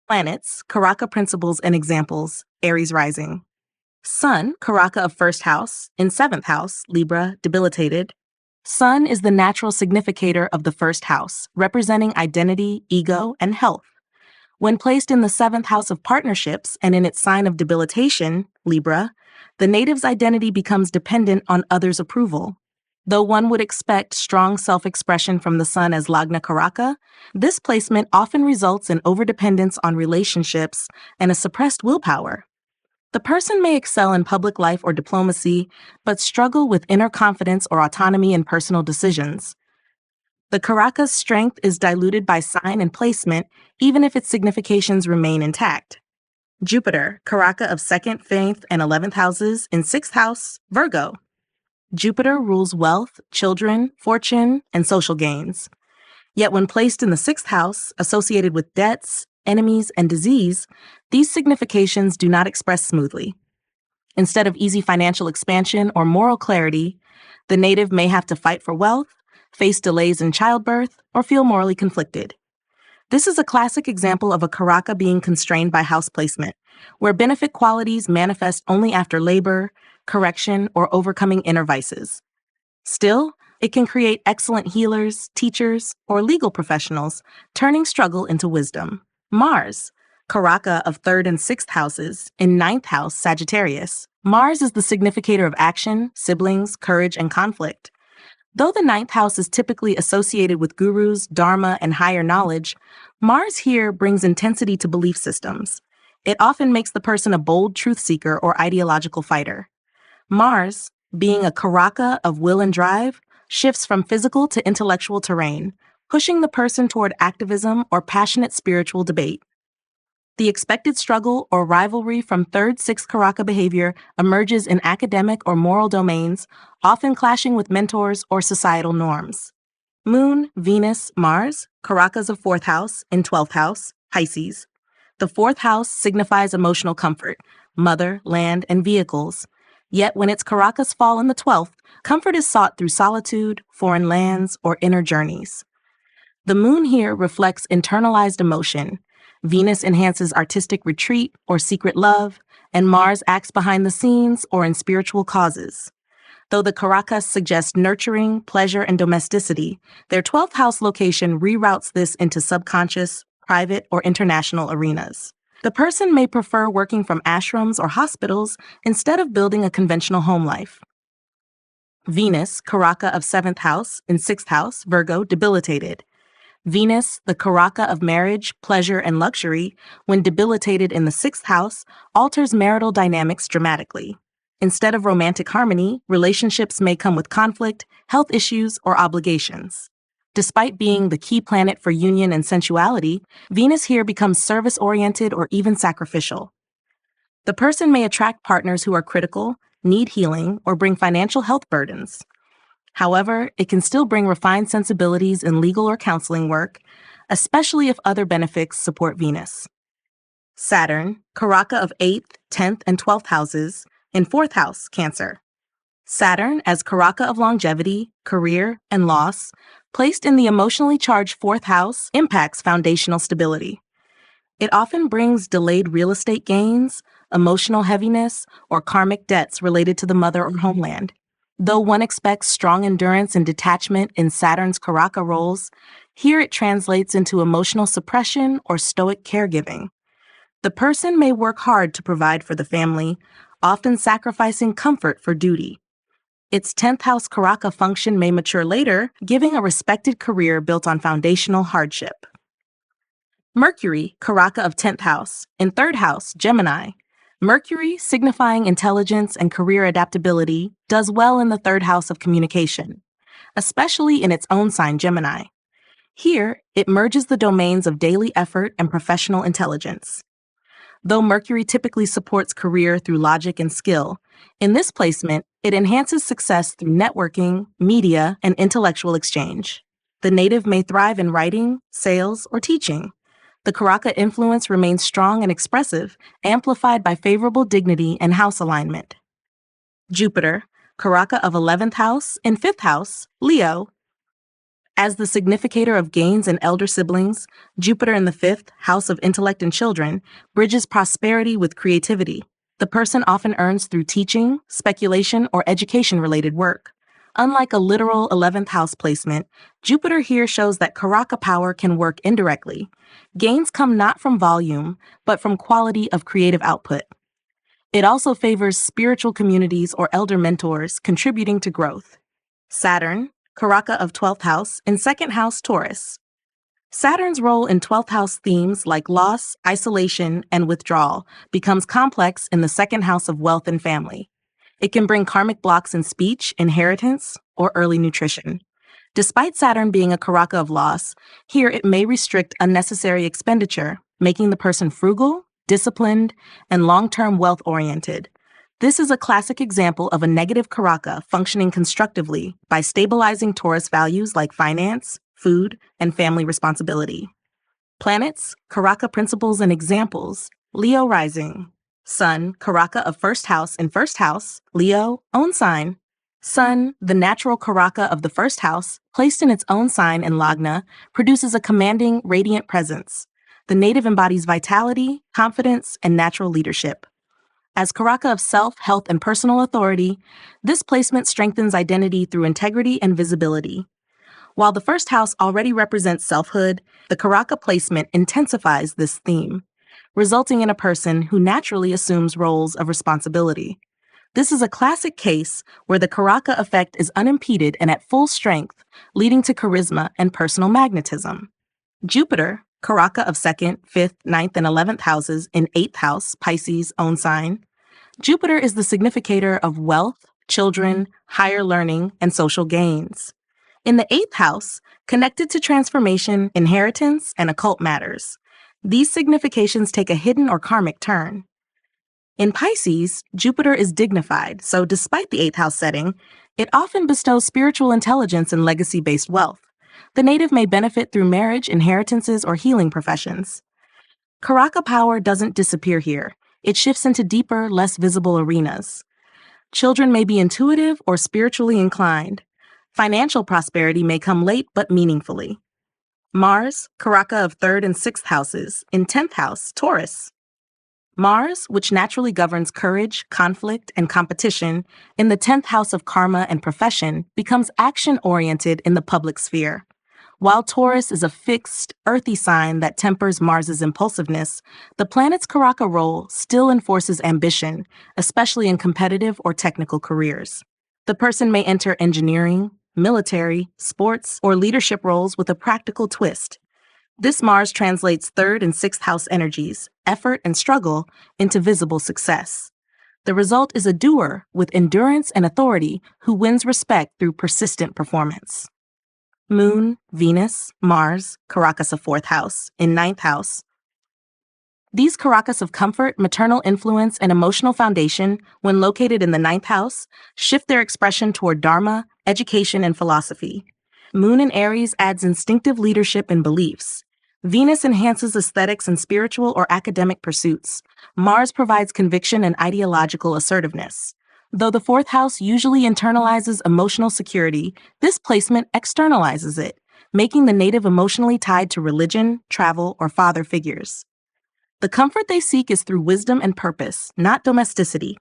Planets, Karaka principles and examples, Aries Rising. Sun, Karaka of first house, in seventh house, Libra, debilitated. Sun is the natural significator of the first house, representing identity, ego, and health. When placed in the seventh house of partnerships and in its sign of debilitation, Libra, the native's identity becomes dependent on others' approval. Though one would expect strong self-expression from the sun as Lagna Karaka, this placement often results in overdependence on relationships and a suppressed willpower. The person may excel in public life or diplomacy, but struggle with inner confidence or autonomy in personal decisions. The Karaka's strength is diluted by sign and placement, even if its significations remain intact. Jupiter, Karaka of 2nd, 5th, and 11th houses, in 6th house, Virgo. Jupiter rules wealth, children, fortune, and social gains. Yet when placed in the 6th house, associated with debts, enemies, and disease, these significations do not express smoothly. Instead of easy financial expansion or moral clarity, the native may have to fight for wealth, face delays in childbirth, or feel morally conflicted. This is a classic example of a Karaka being constrained by house placement, where benefit qualities manifest only after labor, correction, or overcoming inner vices. Still, it can create excellent healers, teachers, or legal professionals, turning struggle into wisdom. Mars, Karaka of 3rd and 6th houses, in 9th house, Sagittarius. Mars is the significator of action, siblings, courage, and conflict. Though the 9th house is typically associated with gurus, dharma, and higher knowledge, Mars here brings intensity to belief systems. It often makes the person a bold truth seeker or ideological fighter. Mars, being a Karaka of will and drive, shifts from physical to intellectual terrain, pushing the person toward activism or passionate spiritual debate. The expected struggle or rivalry from 3rd, 6th Karaka behavior emerges in academic or moral domains, often clashing with mentors or societal norms. Moon, Venus, Mars, Karakas of 4th house, in 12th house, Pisces. The 4th house signifies emotional comfort, mother, land, and vehicles. Yet when its Karakas fall in the 12th, comfort is sought through solitude, foreign lands, or inner journeys. The moon here reflects internalized emotion. Venus enhances artistic retreat or secret love, and Mars acts behind the scenes or in spiritual causes. Though the Karakas suggest nurturing, pleasure, and domesticity, their 12th house location reroutes this into subconscious, private, or international arenas. The person may prefer working from ashrams or hospitals instead of building a conventional home life. Venus, Karaka of 7th house, in 6th house, Virgo, debilitated. Venus, the Karaka of marriage, pleasure, and luxury, when debilitated in the 6th house, alters marital dynamics dramatically. Instead of romantic harmony, relationships may come with conflict, health issues, or obligations. Despite being the key planet for union and sensuality, Venus here becomes service-oriented or even sacrificial. The person may attract partners who are critical, need healing, or bring financial health burdens. However, it can still bring refined sensibilities in legal or counseling work, especially if other benefits support Venus. Saturn, Karaka of 8th, 10th, and 12th houses, in 4th house, Cancer. Saturn, as Karaka of longevity, career, and loss, placed in the emotionally charged 4th house, impacts foundational stability. It often brings delayed real estate gains, emotional heaviness, or karmic debts related to the mother or homeland. Though one expects strong endurance and detachment in Saturn's Karaka roles, here it translates into emotional suppression or stoic caregiving. The person may work hard to provide for the family, often sacrificing comfort for duty. Its 10th house Karaka function may mature later, giving a respected career built on foundational hardship. Mercury, Karaka of 10th house, in 3rd house, Gemini. Mercury, signifying intelligence and career adaptability, does well in the 3rd house of communication, especially in its own sign, Gemini. Here, it merges the domains of daily effort and professional intelligence. Though Mercury typically supports career through logic and skill, in this placement, it enhances success through networking, media, and intellectual exchange. The native may thrive in writing, sales, or teaching. The Karaka influence remains strong and expressive, amplified by favorable dignity and house alignment. Jupiter, Karaka of 11th house, in 5th house, Leo. As the significator of gains and elder siblings, Jupiter in the fifth, house of intellect and children, bridges prosperity with creativity. The person often earns through teaching, speculation, or education-related work. Unlike a literal 11th house placement, Jupiter here shows that Karaka power can work indirectly. Gains come not from volume, but from quality of creative output. It also favors spiritual communities or elder mentors, contributing to growth. Saturn, Karaka of 12th house, in 2nd house Taurus. Saturn's role in 12th house themes like loss, isolation, and withdrawal becomes complex in the 2nd house of wealth and family. It can bring karmic blocks in speech, inheritance, or early nutrition. Despite Saturn being a Karaka of loss, here it may restrict unnecessary expenditure, making the person frugal, disciplined, and long-term wealth-oriented. This is a classic example of a negative Karaka functioning constructively by stabilizing Taurus values like finance, food, and family responsibility. Planets, Karaka principles and examples. Leo rising. Sun, Karaka of first house in first house. Leo, own sign. Sun, the natural Karaka of the first house, placed in its own sign in Lagna, produces a commanding, radiant presence. The native embodies vitality, confidence, and natural leadership. As Karaka of self, health, and personal authority, this placement strengthens identity through integrity and visibility. While the first house already represents selfhood, the Karaka placement intensifies this theme, resulting in a person who naturally assumes roles of responsibility. This is a classic case where the Karaka effect is unimpeded and at full strength, leading to charisma and personal magnetism. Jupiter, Karaka of 2nd, 5th, 9th, and 11th houses in 8th house, Pisces, own sign. Jupiter is the significator of wealth, children, higher learning, and social gains. In the 8th house, connected to transformation, inheritance, and occult matters, these significations take a hidden or karmic turn. In Pisces, Jupiter is dignified, so despite the 8th house setting, it often bestows spiritual intelligence and legacy-based wealth. The native may benefit through marriage, inheritances, or healing professions. Karaka power doesn't disappear here. It shifts into deeper, less visible arenas. Children may be intuitive or spiritually inclined. Financial prosperity may come late but meaningfully. Mars, Karaka of 3rd and 6th houses, in 10th house, Taurus. Mars, which naturally governs courage, conflict, and competition, in the 10th house of karma and profession, becomes action-oriented in the public sphere. While Taurus is a fixed, earthy sign that tempers Mars's impulsiveness, the planet's Karaka role still enforces ambition, especially in competitive or technical careers. The person may enter engineering, military, sports, or leadership roles with a practical twist. This Mars translates 3rd and 6th house energies, effort and struggle, into visible success. The result is a doer with endurance and authority who wins respect through persistent performance. Moon, Venus, Mars, Karakas of 4th house, in 9th house. These Karakas of comfort, maternal influence, and emotional foundation, when located in the 9th house, shift their expression toward dharma, education, and philosophy. Moon in Aries adds instinctive leadership and beliefs. Venus enhances aesthetics and spiritual or academic pursuits. Mars provides conviction and ideological assertiveness. Though the 4th house usually internalizes emotional security, this placement externalizes it, making the native emotionally tied to religion, travel, or father figures. The comfort they seek is through wisdom and purpose, not domesticity.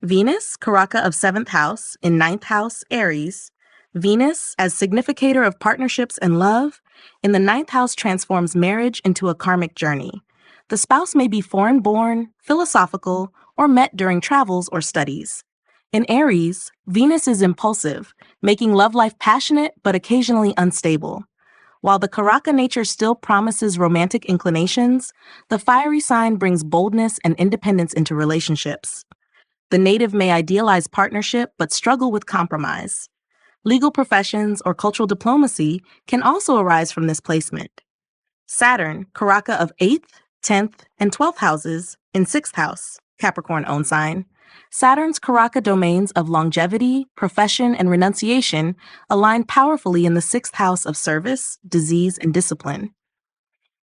Venus, Karaka of 7th house, in 9th house, Aries. Venus, as significator of partnerships and love, in the 9th house transforms marriage into a karmic journey. The spouse may be foreign-born, philosophical, or met during travels or studies. In Aries, Venus is impulsive, making love life passionate but occasionally unstable. While the Karaka nature still promises romantic inclinations, the fiery sign brings boldness and independence into relationships. The native may idealize partnership but struggle with compromise. Legal professions or cultural diplomacy can also arise from this placement. Saturn, Karaka of 8th, 10th, and 12th houses, in 6th house, Capricorn own sign. Saturn's Karaka domains of longevity, profession, and renunciation align powerfully in the 6th house of service, disease, and discipline.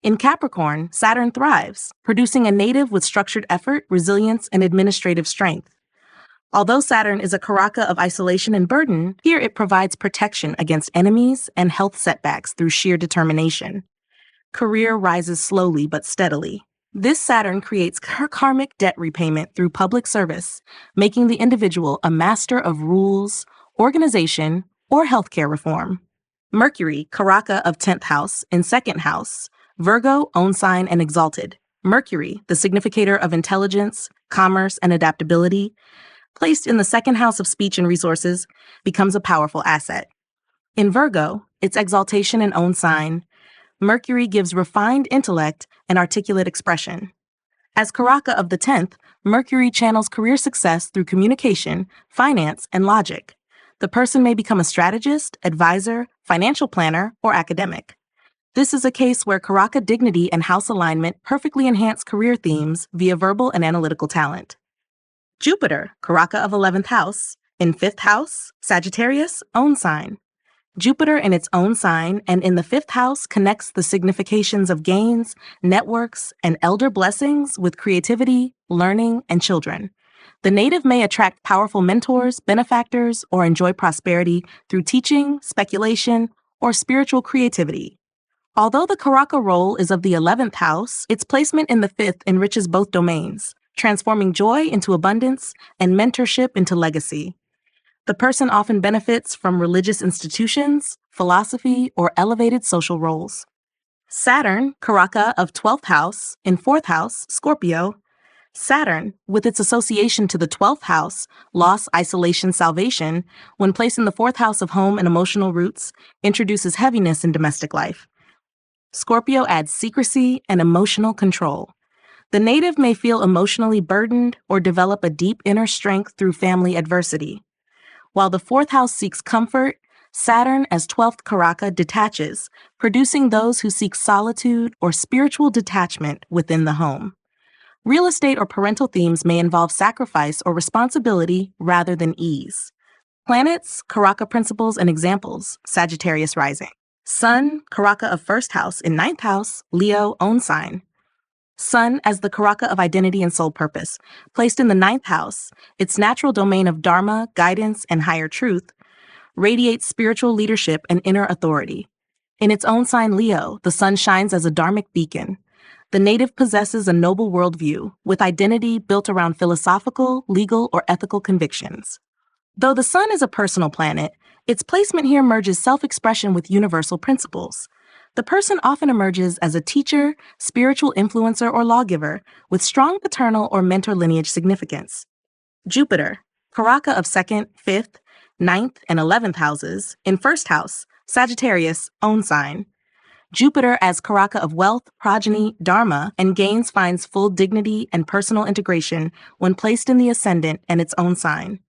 In Capricorn, Saturn thrives, producing a native with structured effort, resilience, and administrative strength. Although Saturn is a Karaka of isolation and burden, here it provides protection against enemies and health setbacks through sheer determination. Career rises slowly but steadily. This Saturn creates karmic debt repayment through public service, making the individual a master of rules, organization, or healthcare reform. Mercury, Karaka of 10th house, in 2nd house, Virgo, own sign, and exalted. Mercury, the significator of intelligence, commerce, and adaptability, placed in the 2nd house of speech and resources, becomes a powerful asset. In Virgo, its exaltation and own sign, Mercury gives refined intellect and articulate expression. As Karaka of the 10th, Mercury channels career success through communication, finance, and logic. The person may become a strategist, advisor, financial planner, or academic. This is a case where Karaka dignity and house alignment perfectly enhance career themes via verbal and analytical talent. Jupiter, Karaka of 11th house, in 5th house, Sagittarius, own sign. Jupiter in its own sign and in the 5th house connects the significations of gains, networks, and elder blessings with creativity, learning, and children. The native may attract powerful mentors, benefactors, or enjoy prosperity through teaching, speculation, or spiritual creativity. Although the Karaka role is of the 11th house, its placement in the 5th enriches both domains, transforming joy into abundance and mentorship into legacy. The person often benefits from religious institutions, philosophy, or elevated social roles. Saturn, Karaka of 12th house, in 4th house, Scorpio. Saturn, with its association to the 12th house, loss, isolation, salvation, when placed in the 4th house of home and emotional roots, introduces heaviness in domestic life. Scorpio adds secrecy and emotional control. The native may feel emotionally burdened or develop a deep inner strength through family adversity. While the 4th house seeks comfort, Saturn as 12th Karaka detaches, producing those who seek solitude or spiritual detachment within the home. Real estate or parental themes may involve sacrifice or responsibility rather than ease. Planets, Karaka principles and examples, Sagittarius rising. Sun, Karaka of 1st house, in 9th house, Leo, own sign. Sun as the Karaka of identity and soul purpose, placed in the 9th house, its natural domain of dharma, guidance, and higher truth, radiates spiritual leadership and inner authority. In its own sign Leo, the sun shines as a dharmic beacon. The native possesses a noble worldview, with identity built around philosophical, legal, or ethical convictions. Though the sun is a personal planet, its placement here merges self-expression with universal principles. The person often emerges as a teacher, spiritual influencer, or lawgiver, with strong paternal or mentor lineage significance. Jupiter, Karaka of 2nd, 5th, 9th, and 11th houses, in 1st house, Sagittarius, own sign. Jupiter as Karaka of wealth, progeny, dharma, and gains finds full dignity and personal integration when placed in the ascendant and its own sign.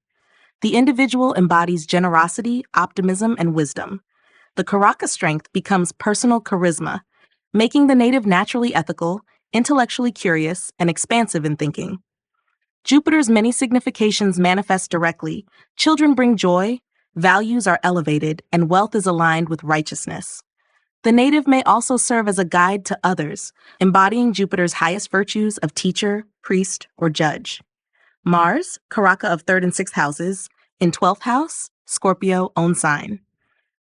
The individual embodies generosity, optimism, and wisdom. The Karaka strength becomes personal charisma, making the native naturally ethical, intellectually curious, and expansive in thinking. Jupiter's many significations manifest directly. Children bring joy, values are elevated, and wealth is aligned with righteousness. The native may also serve as a guide to others, embodying Jupiter's highest virtues of teacher, priest, or judge. Mars, Karaka of 3rd and 6th houses, in 12th house, Scorpio, own sign.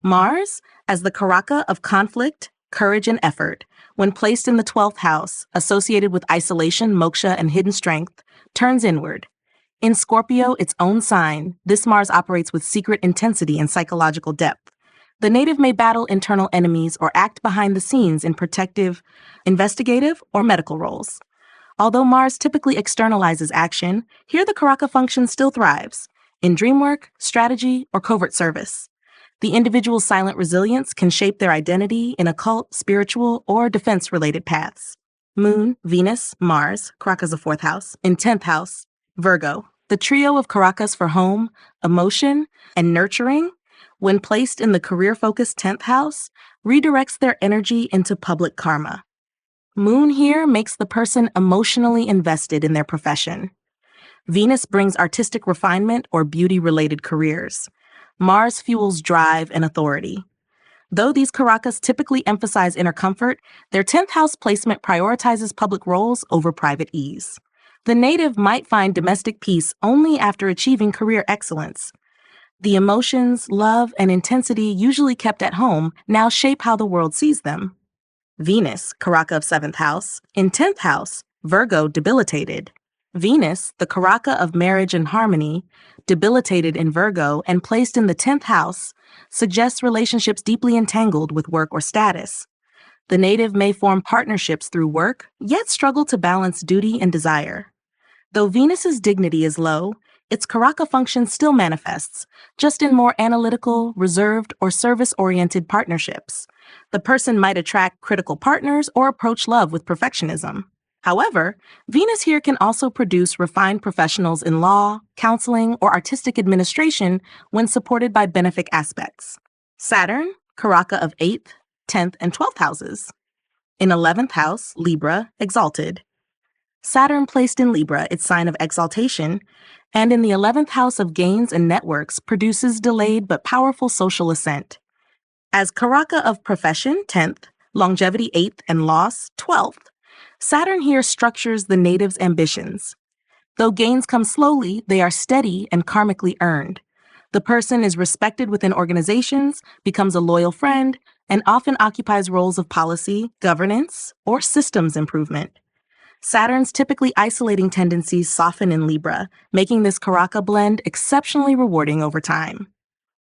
Mars, as the Karaka of conflict, courage, and effort, when placed in the 12th house, associated with isolation, moksha, and hidden strength, turns inward. In Scorpio, its own sign, this Mars operates with secret intensity and psychological depth. The native may battle internal enemies or act behind the scenes in protective, investigative, or medical roles. Although Mars typically externalizes action, here the Karaka function still thrives in dream work, strategy, or covert service. The individual's silent resilience can shape their identity in occult, spiritual, or defense-related paths. Moon, Venus, Mars, Karakas of 4th house, in 10th house, Virgo. The trio of Karakas for home, emotion, and nurturing, when placed in the career-focused 10th house, redirects their energy into public karma. Moon here makes the person emotionally invested in their profession. Venus brings artistic refinement or beauty-related careers. Mars fuels drive and authority. Though these Karakas typically emphasize inner comfort, their 10th house placement prioritizes public roles over private ease. The native might find domestic peace only after achieving career excellence. The emotions, love, and intensity usually kept at home now shape how the world sees them. Venus, Karaka of 7th house, in 10th house, Virgo debilitated. Venus, the Karaka of marriage and harmony, debilitated in Virgo and placed in the 10th house, suggests relationships deeply entangled with work or status. The native may form partnerships through work, yet struggle to balance duty and desire. Though Venus's dignity is low, its Karaka function still manifests, just in more analytical, reserved, or service-oriented partnerships. The person might attract critical partners or approach love with perfectionism. However, Venus here can also produce refined professionals in law, counseling, or artistic administration when supported by benefic aspects. Saturn, Karaka of 8th, 10th, and 12th houses. In 11th house, Libra, exalted. Saturn placed in Libra, its sign of exaltation, and in the 11th house of gains and networks produces delayed but powerful social ascent. As Karaka of profession, 10th, longevity 8th, and loss, 12th, Saturn here structures the native's ambitions. Though gains come slowly, they are steady and karmically earned. The person is respected within organizations, becomes a loyal friend, and often occupies roles of policy, governance, or systems improvement. Saturn's typically isolating tendencies soften in Libra, making this Karaka blend exceptionally rewarding over time.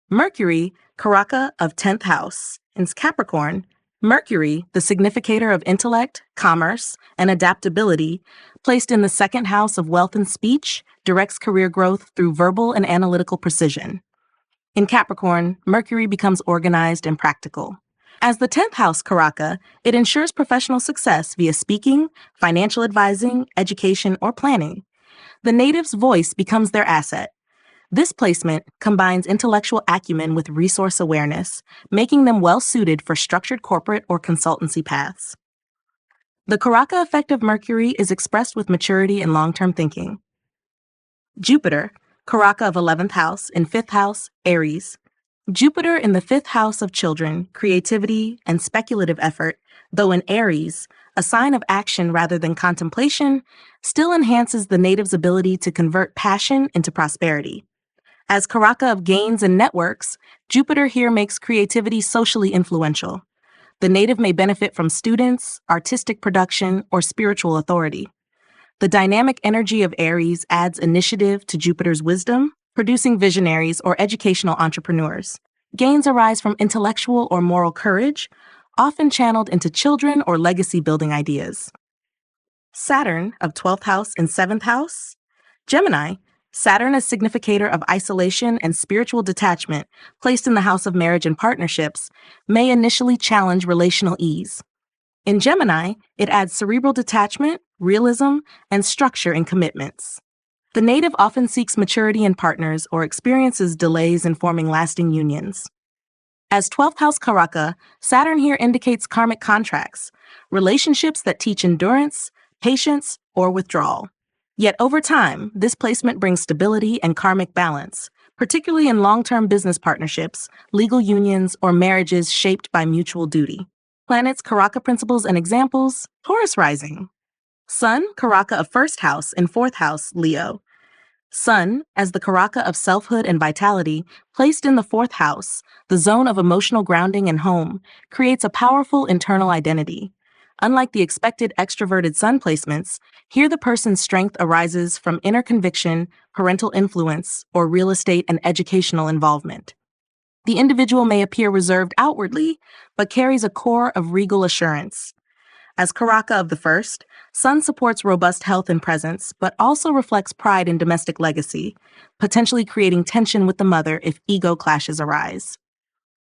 Mercury, Karaka of 10th house, in Capricorn, Mercury, the significator of intellect, commerce, and adaptability, placed in the 2nd house of wealth and speech, directs career growth through verbal and analytical precision. In Capricorn, Mercury becomes organized and practical. As the 10th house Karaka, it ensures professional success via speaking, financial advising, education, or planning. The native's voice becomes their asset. This placement combines intellectual acumen with resource awareness, making them well-suited for structured corporate or consultancy paths. The Karaka effect of Mercury is expressed with maturity and long-term thinking. Jupiter, Karaka of 11th house, in 5th house, Aries. Jupiter in the 5th house of children, creativity, and speculative effort, though in Aries, a sign of action rather than contemplation, still enhances the native's ability to convert passion into prosperity. As Karaka of gains and networks, Jupiter here makes creativity socially influential. The native may benefit from students, artistic production, or spiritual authority. The dynamic energy of Aries adds initiative to Jupiter's wisdom, producing visionaries or educational entrepreneurs. Gains arise from intellectual or moral courage, often channeled into children or legacy-building ideas. Saturn of 12th house and 7th house. Gemini, Saturn as significator of isolation and spiritual detachment, placed in the house of marriage and partnerships, may initially challenge relational ease. In Gemini, it adds cerebral detachment, realism, and structure in commitments. The native often seeks maturity in partners or experiences delays in forming lasting unions. As 12th house Karaka, Saturn here indicates karmic contracts, relationships that teach endurance, patience, or withdrawal. Yet over time, this placement brings stability and karmic balance, particularly in long-term business partnerships, legal unions, or marriages shaped by mutual duty. Planets, Karaka principles, and examples: Taurus rising. Sun, Karaka of 1st house, in 4th house, Leo. Sun, as the Karaka of selfhood and vitality, placed in the 4th house, the zone of emotional grounding and home, creates a powerful internal identity. Unlike the expected extroverted Sun placements, here the person's strength arises from inner conviction, parental influence, or real estate and educational involvement. The individual may appear reserved outwardly, but carries a core of regal assurance. As Karaka of the 1st, Sun supports robust health and presence, but also reflects pride in domestic legacy, potentially creating tension with the mother if ego clashes arise.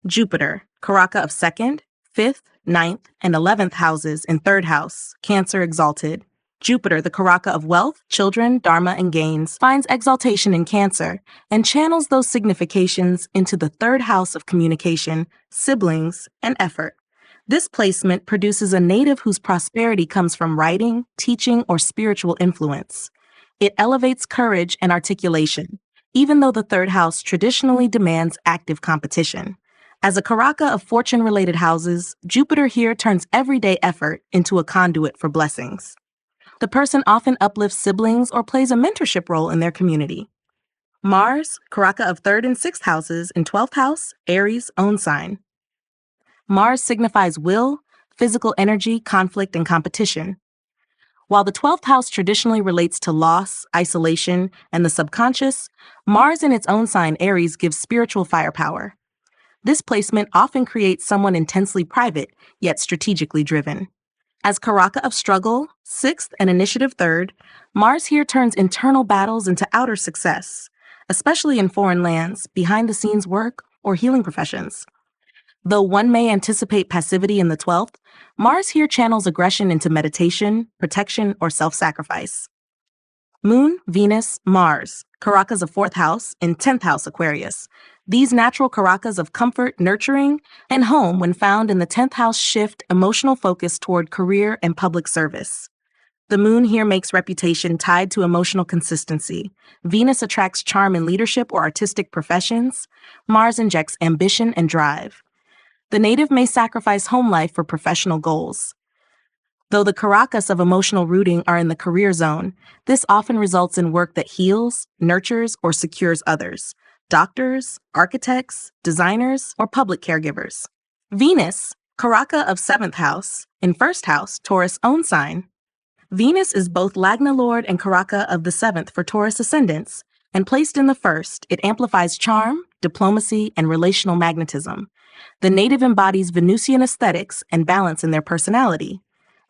Jupiter, Karaka of 2nd, 5th, 9th, and 11th houses in 3rd house, Cancer exalted. Jupiter, the Karaka of wealth, children, dharma, and gains, finds exaltation in Cancer and channels those significations into the 3rd house of communication, siblings, and effort. This placement produces a native whose prosperity comes from writing, teaching, or spiritual influence. It elevates courage and articulation, even though the 3rd house traditionally demands active competition. As a Karaka of fortune-related houses, Jupiter here turns everyday effort into a conduit for blessings. The person often uplifts siblings or plays a mentorship role in their community. Mars, Karaka of 3rd and 6th houses in 12th house, Aries, own sign. Mars signifies will, physical energy, conflict, and competition. While the 12th house traditionally relates to loss, isolation, and the subconscious, Mars in its own sign, Aries, gives spiritual firepower. This placement often creates someone intensely private, yet strategically driven. As Karaka of struggle, 6th and initiative 3rd, Mars here turns internal battles into outer success, especially in foreign lands, behind-the-scenes work, or healing professions. Though one may anticipate passivity in the 12th, Mars here channels aggression into meditation, protection, or self-sacrifice. Moon, Venus, Mars, Karakas of 4th house in 10th house Aquarius. These natural Karakas of comfort, nurturing, and home when found in the 10th house shift emotional focus toward career and public service. The moon here makes reputation tied to emotional consistency. Venus attracts charm in leadership or artistic professions. Mars injects ambition and drive. The native may sacrifice home life for professional goals. Though the Karakas of emotional rooting are in the career zone, this often results in work that heals, nurtures, or secures others: doctors, architects, designers, or public caregivers. Venus, Karaka of 7th house, in 1st house, Taurus own sign. Venus is both Lagna Lord and Karaka of the 7th for Taurus ascendants, and placed in the 1st, it amplifies charm, diplomacy, and relational magnetism. The native embodies Venusian aesthetics and balance in their personality.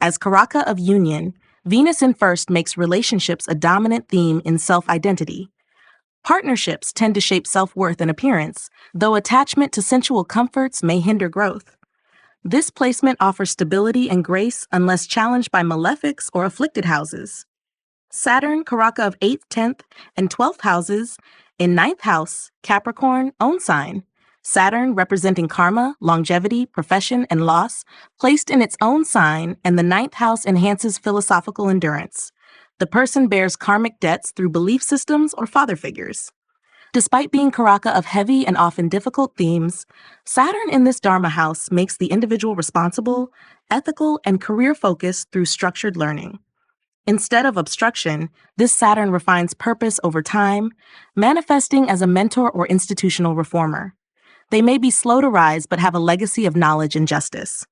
As Karaka of union, Venus in 1st makes relationships a dominant theme in self-identity. Partnerships tend to shape self-worth and appearance, though attachment to sensual comforts may hinder growth. This placement offers stability and grace unless challenged by malefics or afflicted houses. Saturn, Karaka of 8th, 10th, and 12th houses in 9th house, Capricorn, own sign. Saturn, representing karma, longevity, profession, and loss, placed in its own sign, and the 9th house enhances philosophical endurance. The person bears karmic debts through belief systems or father figures. Despite being Karaka of heavy and often difficult themes, Saturn in this Dharma house makes the individual responsible, ethical, and career-focused through structured learning. Instead of obstruction, this Saturn refines purpose over time, manifesting as a mentor or institutional reformer. They may be slow to rise but have a legacy of knowledge and justice.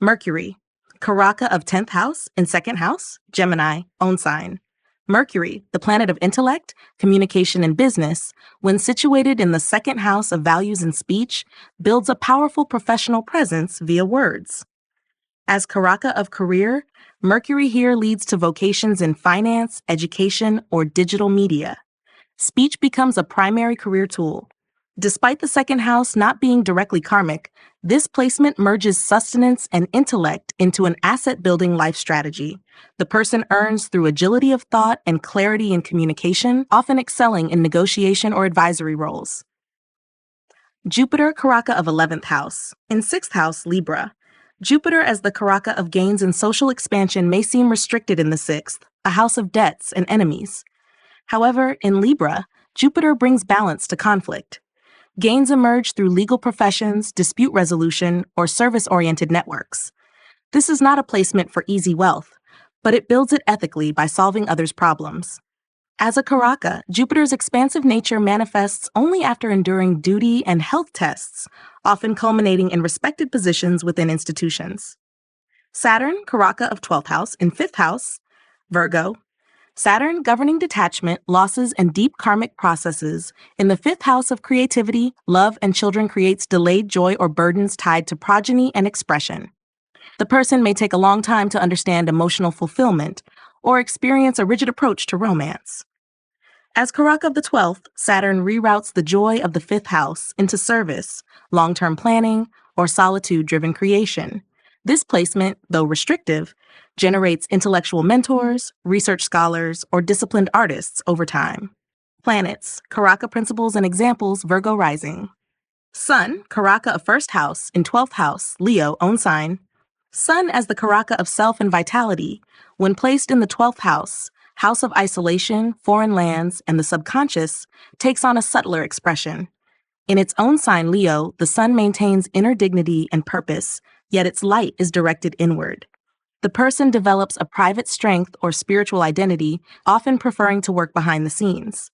Mercury, Karaka of 10th house in 2nd house, Gemini, own sign. Mercury, the planet of intellect, communication, and business, when situated in the 2nd house of values and speech, builds a powerful professional presence via words. As Karaka of career, Mercury here leads to vocations in finance, education, or digital media. Speech becomes a primary career tool. Despite the 2nd house not being directly karmic, this placement merges sustenance and intellect into an asset-building life strategy. The person earns through agility of thought and clarity in communication, often excelling in negotiation or advisory roles. Jupiter, Karaka of 11th house. In 6th house, Libra. Jupiter as the Karaka of gains and social expansion may seem restricted in the 6th, a house of debts and enemies. However, in Libra, Jupiter brings balance to conflict. Gains emerge through legal professions, dispute resolution, or service-oriented networks. This is not a placement for easy wealth, but it builds it ethically by solving others' problems. As a Karaka, Jupiter's expansive nature manifests only after enduring duty and health tests, often culminating in respected positions within institutions. Saturn, Karaka of 12th house in 5th house, Virgo. Saturn governing detachment, losses, and deep karmic processes in the 5th house of creativity, love, and children creates delayed joy or burdens tied to progeny and expression. The person may take a long time to understand emotional fulfillment or experience a rigid approach to romance. As Karaka of the 12th, Saturn reroutes the joy of the 5th house into service, long-term planning, or solitude-driven creation. This placement, though restrictive, generates intellectual mentors, research scholars, or disciplined artists over time. Planets, Karaka principles and examples, Virgo rising. Sun, Karaka of 1st house in 12th house, Leo, own sign. Sun as the Karaka of self and vitality, when placed in the 12th house, house of isolation, foreign lands, and the subconscious, takes on a subtler expression. In its own sign, Leo, the sun maintains inner dignity and purpose, yet its light is directed inward. The person develops a private strength or spiritual identity, often preferring to work behind the scenes.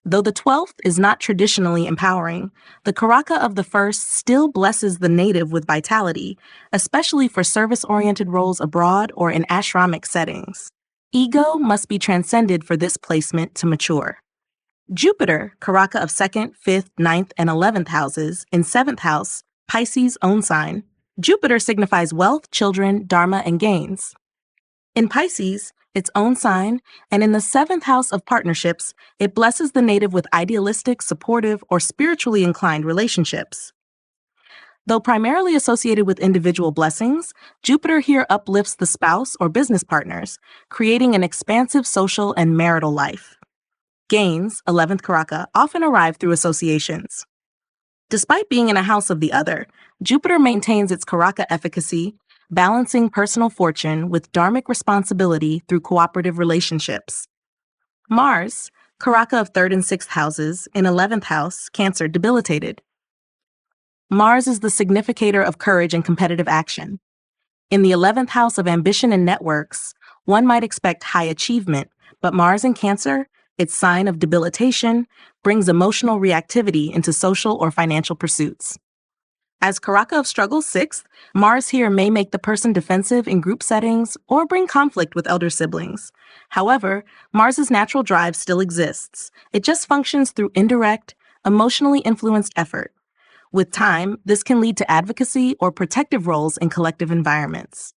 Though the 12th is not traditionally empowering, the Karaka of the first still blesses the native with vitality, especially for service-oriented roles abroad or in ashramic settings. Ego must be transcended for this placement to mature. Jupiter, Karaka of 2nd, 5th, 9th, and 11th houses, in 7th house, Pisces' own sign. Jupiter signifies wealth, children, dharma, and gains. In Pisces, its own sign, and in the 7th house of partnerships, it blesses the native with idealistic, supportive, or spiritually inclined relationships. Though primarily associated with individual blessings, Jupiter here uplifts the spouse or business partners, creating an expansive social and marital life. Gains, 11th Karaka, often arrive through associations. Despite being in a house of the other, Jupiter maintains its Karaka efficacy, balancing personal fortune with dharmic responsibility through cooperative relationships. Mars, Karaka of 3rd and 6th houses, in 11th house, Cancer, debilitated. Mars is the significator of courage and competitive action. In the 11th house of ambition and networks, one might expect high achievement, but Mars in Cancer, its sign of debilitation, brings emotional reactivity into social or financial pursuits. As Karaka of Struggle 6th, Mars here may make the person defensive in group settings or bring conflict with elder siblings. However, Mars's natural drive still exists. It just functions through indirect, emotionally influenced effort. With time, this can lead to advocacy or protective roles in collective environments.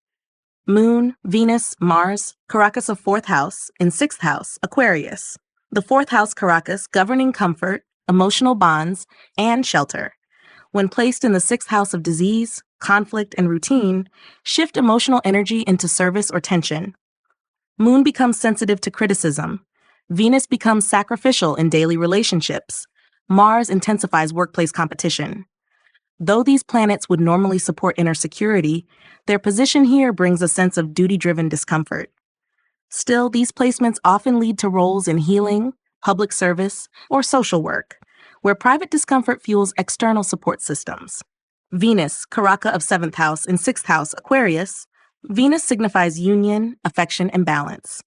Moon, Venus, Mars, Karakas of 4th house, in 6th house, Aquarius. The 4th house Karakas governing comfort, emotional bonds, and shelter. When placed in the 6th house of disease, conflict, and routine, shift emotional energy into service or tension. Moon becomes sensitive to criticism. Venus becomes sacrificial in daily relationships. Mars intensifies workplace competition. Though these planets would normally support inner security, their position here brings a sense of duty-driven discomfort. Still, these placements often lead to roles in healing, public service, or social work, where private discomfort fuels external support systems. Venus, Karaka of 7th house, in 6th house, Aquarius. Venus signifies union, affection, and balance.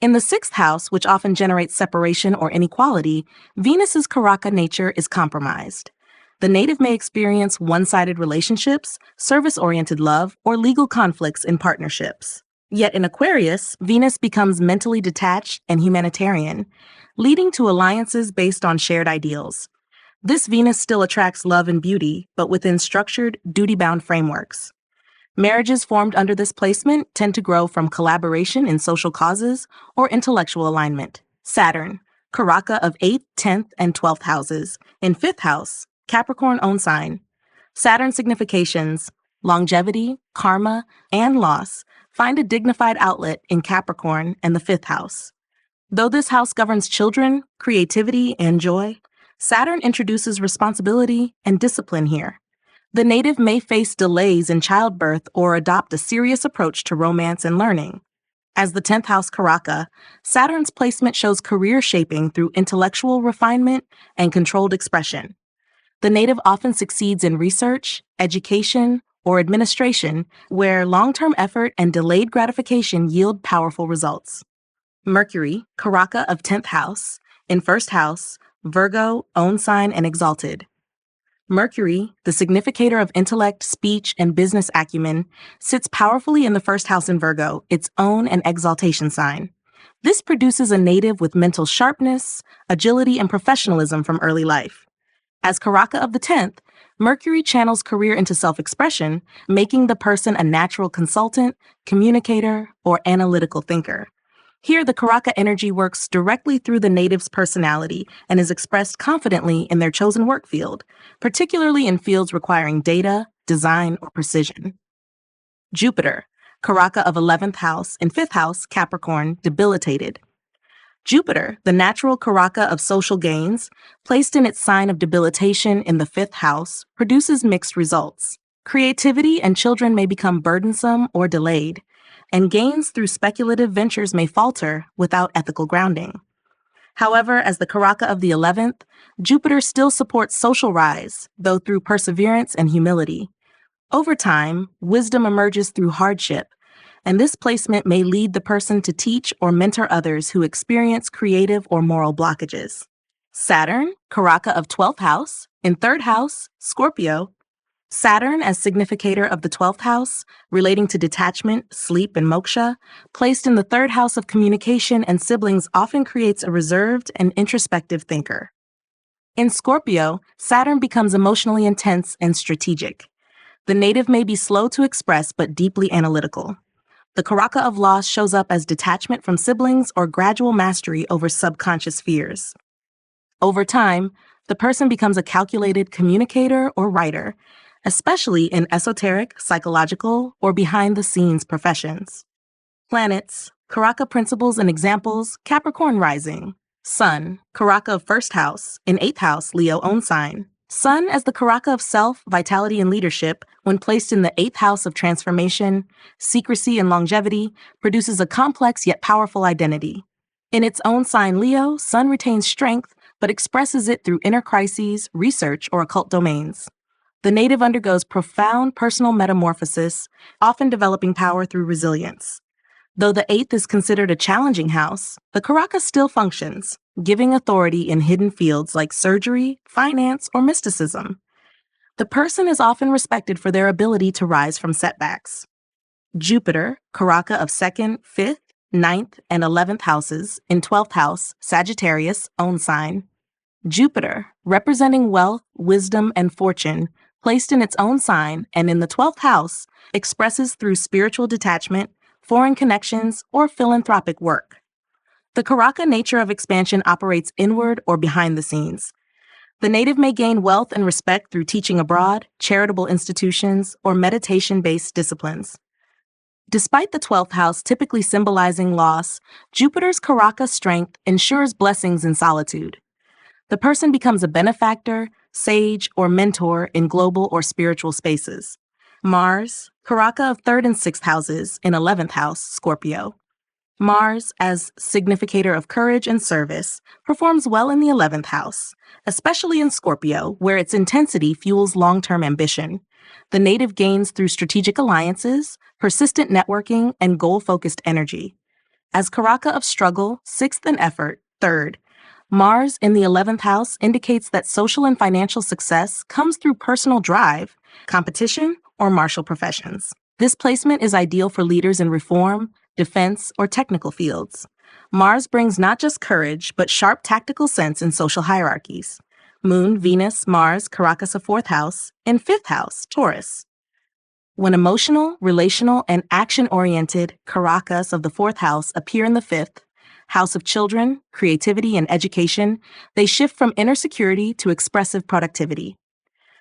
In the 6th house, which often generates separation or inequality, Venus's Karaka nature is compromised. The native may experience one-sided relationships, service-oriented love, or legal conflicts in partnerships. Yet in Aquarius, Venus becomes mentally detached and humanitarian, leading to alliances based on shared ideals. This Venus still attracts love and beauty, but within structured, duty-bound frameworks. Marriages formed under this placement tend to grow from collaboration in social causes or intellectual alignment. Saturn, Karaka of 8th, 10th, and 12th houses, in 5th house, Capricorn own sign. Saturn significations, longevity, karma, and loss find a dignified outlet in Capricorn and the 5th house. Though this house governs children, creativity, and joy, Saturn introduces responsibility and discipline here. The native may face delays in childbirth or adopt a serious approach to romance and learning. As the 10th house Karaka, Saturn's placement shows career shaping through intellectual refinement and controlled expression. The native often succeeds in research, education, or administration, where long-term effort and delayed gratification yield powerful results. Mercury, Karaka of 10th house, in 1st house, Virgo, own sign, and exalted. Mercury, the significator of intellect, speech, and business acumen, sits powerfully in the 1st house in Virgo, its own and exaltation sign. This produces a native with mental sharpness, agility, and professionalism from early life. As Karaka of the 10th, Mercury channels career into self-expression, making the person a natural consultant, communicator, or analytical thinker. Here, the Karaka energy works directly through the native's personality and is expressed confidently in their chosen work field, particularly in fields requiring data, design, or precision. Jupiter, Karaka of 11th house and 5th house, Capricorn, debilitated. Jupiter, the natural Karaka of social gains, placed in its sign of debilitation in the 5th house, produces mixed results. Creativity and children may become burdensome or delayed, and gains through speculative ventures may falter without ethical grounding. However, as the Karaka of the 11th, Jupiter still supports social rise, though through perseverance and humility. Over time, wisdom emerges through hardship, and this placement may lead the person to teach or mentor others who experience creative or moral blockages. Saturn, Karaka of 12th house, in 3rd house, Scorpio. Saturn as significator of the 12th house, relating to detachment, sleep, and moksha, placed in the 3rd house of communication and siblings often creates a reserved and introspective thinker. In Scorpio, Saturn becomes emotionally intense and strategic. The native may be slow to express but deeply analytical. The Karaka of loss shows up as detachment from siblings or gradual mastery over subconscious fears. Over time, the person becomes a calculated communicator or writer, especially in esoteric, psychological, or behind-the-scenes professions. Planets, Karaka principles and examples, Capricorn rising. Sun, Karaka of 1st house, in 8th house, Leo own sign. Sun as the Karaka of self, vitality, and leadership, when placed in the 8th house of transformation, secrecy, and longevity, produces a complex yet powerful identity. In its own sign Leo, Sun retains strength, but expresses it through inner crises, research, or occult domains. The native undergoes profound personal metamorphosis, often developing power through resilience. Though the 8th is considered a challenging house, the Karaka still functions, giving authority in hidden fields like surgery, finance, or mysticism. The person is often respected for their ability to rise from setbacks. Jupiter, Karaka of 2nd, 5th, 9th, and 11th houses, in 12th house, Sagittarius, own sign. Jupiter, representing wealth, wisdom, and fortune, placed in its own sign and in the 12th house, expresses through spiritual detachment, foreign connections, or philanthropic work. The Karaka nature of expansion operates inward or behind the scenes. The native may gain wealth and respect through teaching abroad, charitable institutions, or meditation-based disciplines. Despite the 12th house typically symbolizing loss, Jupiter's Karaka strength ensures blessings in solitude. The person becomes a benefactor, sage, or mentor in global or spiritual spaces. Mars, Karaka of 3rd and 6th houses, in 11th house, Scorpio. Mars, as significator of courage and service, performs well in the 11th house, especially in Scorpio, where its intensity fuels long-term ambition. The native gains through strategic alliances, persistent networking, and goal-focused energy. As Karaka of struggle, 6th and effort, 3rd, Mars in the 11th house indicates that social and financial success comes through personal drive, competition, or martial professions. This placement is ideal for leaders in reform, defense, or technical fields. Mars brings not just courage, but sharp tactical sense in social hierarchies. Moon, Venus, Mars, Karakas of 4th house, in 5th house, Taurus. When emotional, relational, and action-oriented Karakas of the 4th house appear in the 5th, house of children, creativity, and education, they shift from inner security to expressive productivity.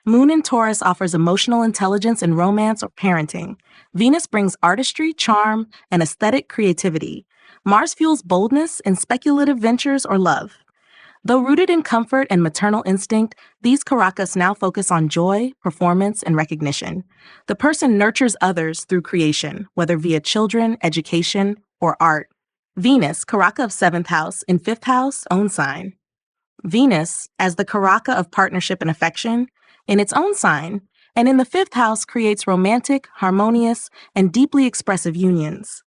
Moon in Taurus offers emotional intelligence in romance or parenting. Venus brings artistry, charm, and aesthetic creativity. Mars fuels boldness in speculative ventures or love. Though rooted in comfort and maternal instinct, these Karakas now focus on joy, performance, and recognition. The person nurtures others through creation, whether via children, education, or art. Venus, Karaka of 7th house, in 5th house, own sign. Venus, as the Karaka of partnership and affection, in its own sign, and in the 5th house creates romantic, harmonious, and deeply expressive unions.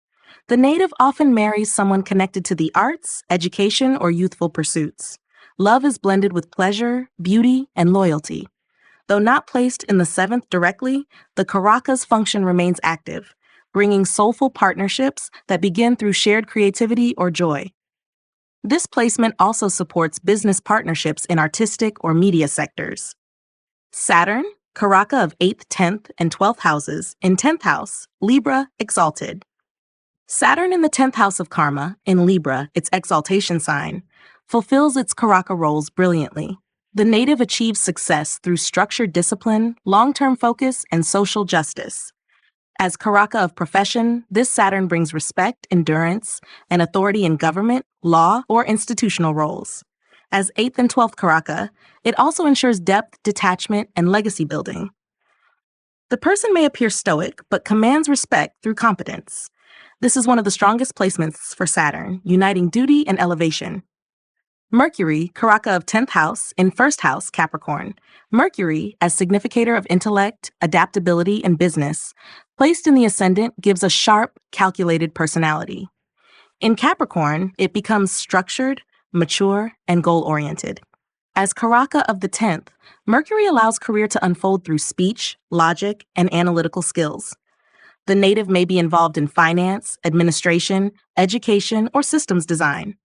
The native often marries someone connected to the arts, education, or youthful pursuits. Love is blended with pleasure, beauty, and loyalty. Though not placed in the 7th directly, the Karaka's function remains active, bringing soulful partnerships that begin through shared creativity or joy. This placement also supports business partnerships in artistic or media sectors. Saturn, Karaka of 8th, 10th, and 12th houses, in 10th house, Libra, exalted. Saturn in the 10th house of karma, in Libra, its exaltation sign, fulfills its Karaka roles brilliantly. The native achieves success through structured discipline, long-term focus, and social justice. As Karaka of profession, this Saturn brings respect, endurance, and authority in government, law, or institutional roles. As 8th and 12th Karaka, it also ensures depth, detachment, and legacy building. The person may appear stoic, but commands respect through competence. This is one of the strongest placements for Saturn, uniting duty and elevation. Mercury, Karaka of 10th house, in 1st house, Capricorn. Mercury, as significator of intellect, adaptability, and business, placed in the ascendant gives a sharp, calculated personality. In Capricorn, it becomes structured, mature, and goal-oriented. As Karaka of the 10th, Mercury allows career to unfold through speech, logic, and analytical skills. The native may be involved in finance, administration, education, or systems design.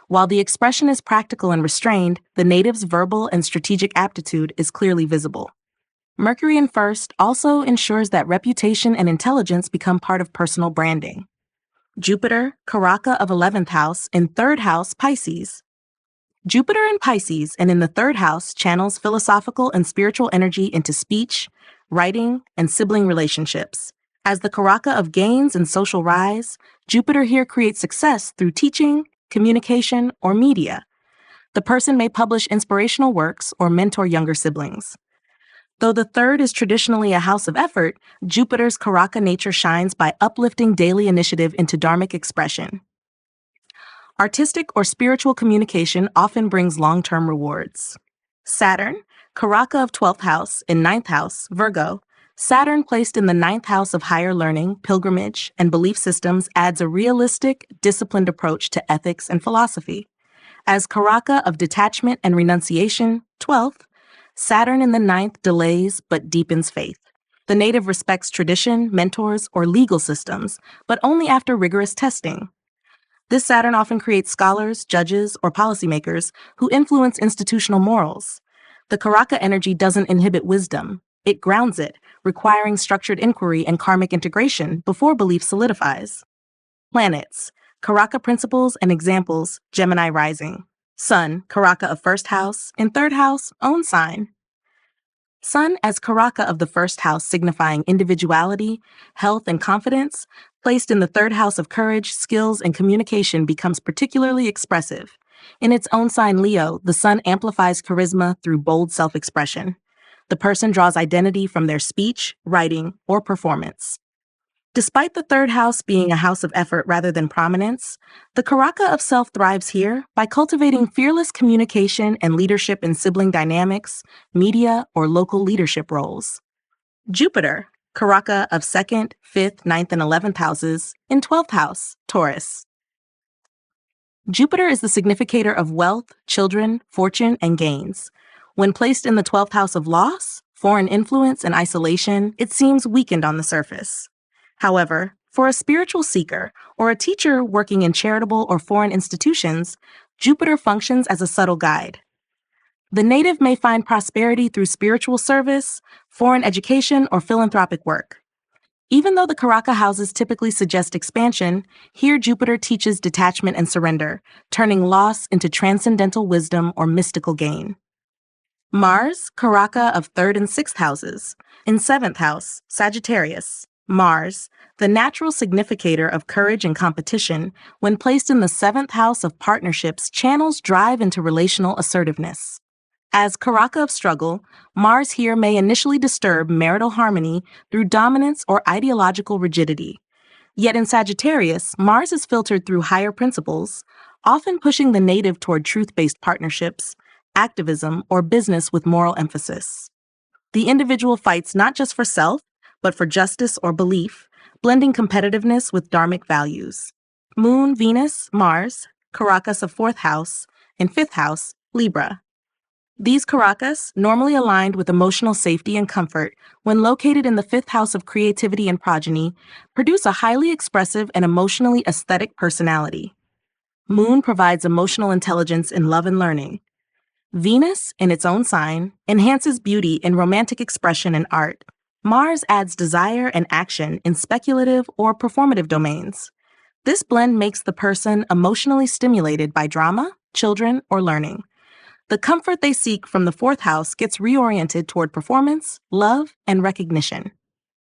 While the expression is practical and restrained, the native's verbal and strategic aptitude is clearly visible. Mercury in 1st also ensures that reputation and intelligence become part of personal branding. Jupiter, Karaka of 11th house, in 3rd house, Pisces. Jupiter in Pisces and in the 3rd house channels philosophical and spiritual energy into speech, writing, and sibling relationships. As the Karaka of gains and social rise, Jupiter here creates success through teaching, communication, or media. The person may publish inspirational works or mentor younger siblings. Though the 3rd is traditionally a house of effort, Jupiter's Karaka nature shines by uplifting daily initiative into dharmic expression. Artistic or spiritual communication often brings long-term rewards. Saturn, Karaka of 12th house, in 9th house, Virgo. Saturn placed in the 9th house of higher learning, pilgrimage, and belief systems adds a realistic, disciplined approach to ethics and philosophy. As Karaka of detachment and renunciation, 12th, Saturn in the 9th delays but deepens faith. The native respects tradition, mentors, or legal systems, but only after rigorous testing. This Saturn often creates scholars, judges, or policymakers who influence institutional morals. The Karaka energy doesn't inhibit wisdom. It grounds it, requiring structured inquiry and karmic integration before belief solidifies. Planets, Karaka principles and examples, Gemini rising. Sun, Karaka of 1st house, in 3rd house, own sign. Sun as Karaka of the 1st house signifying individuality, health, and confidence, placed in the 3rd house of courage, skills, and communication becomes particularly expressive. In its own sign Leo, the Sun amplifies charisma through bold self-expression. The person draws identity from their speech, writing, or performance. Despite the 3rd house being a house of effort rather than prominence, the Karaka of self thrives here by cultivating fearless communication and leadership in sibling dynamics, media, or local leadership roles. Jupiter, Karaka of 2nd, 5th, 9th, and 11th houses, in 12th house, Taurus. Jupiter is the significator of wealth, children, fortune, and gains. When placed in the 12th house of loss, foreign influence, and isolation, it seems weakened on the surface. However, for a spiritual seeker or a teacher working in charitable or foreign institutions, Jupiter functions as a subtle guide. The native may find prosperity through spiritual service, foreign education, or philanthropic work. Even though the Karaka houses typically suggest expansion, here Jupiter teaches detachment and surrender, turning loss into transcendental wisdom or mystical gain. Mars, Karaka of 3rd and 6th houses. In 7th house, Sagittarius. Mars, the natural significator of courage and competition, when placed in the 7th house of partnerships, channels drive into relational assertiveness. As Karaka of struggle, Mars here may initially disturb marital harmony through dominance or ideological rigidity. Yet in Sagittarius, Mars is filtered through higher principles, often pushing the native toward truth-based partnerships, activism, or business with moral emphasis. The individual fights not just for self, but for justice or belief, blending competitiveness with dharmic values. Moon, Venus, Mars, Karakas of 4th house, and 5th house, Libra. These Karakas, normally aligned with emotional safety and comfort, when located in the 5th house of creativity and progeny, produce a highly expressive and emotionally aesthetic personality. Moon provides emotional intelligence in love and learning. Venus, in its own sign, enhances beauty in romantic expression and art. Mars adds desire and action in speculative or performative domains. This blend makes the person emotionally stimulated by drama, children, or learning. The comfort they seek from the 4th house gets reoriented toward performance, love, and recognition.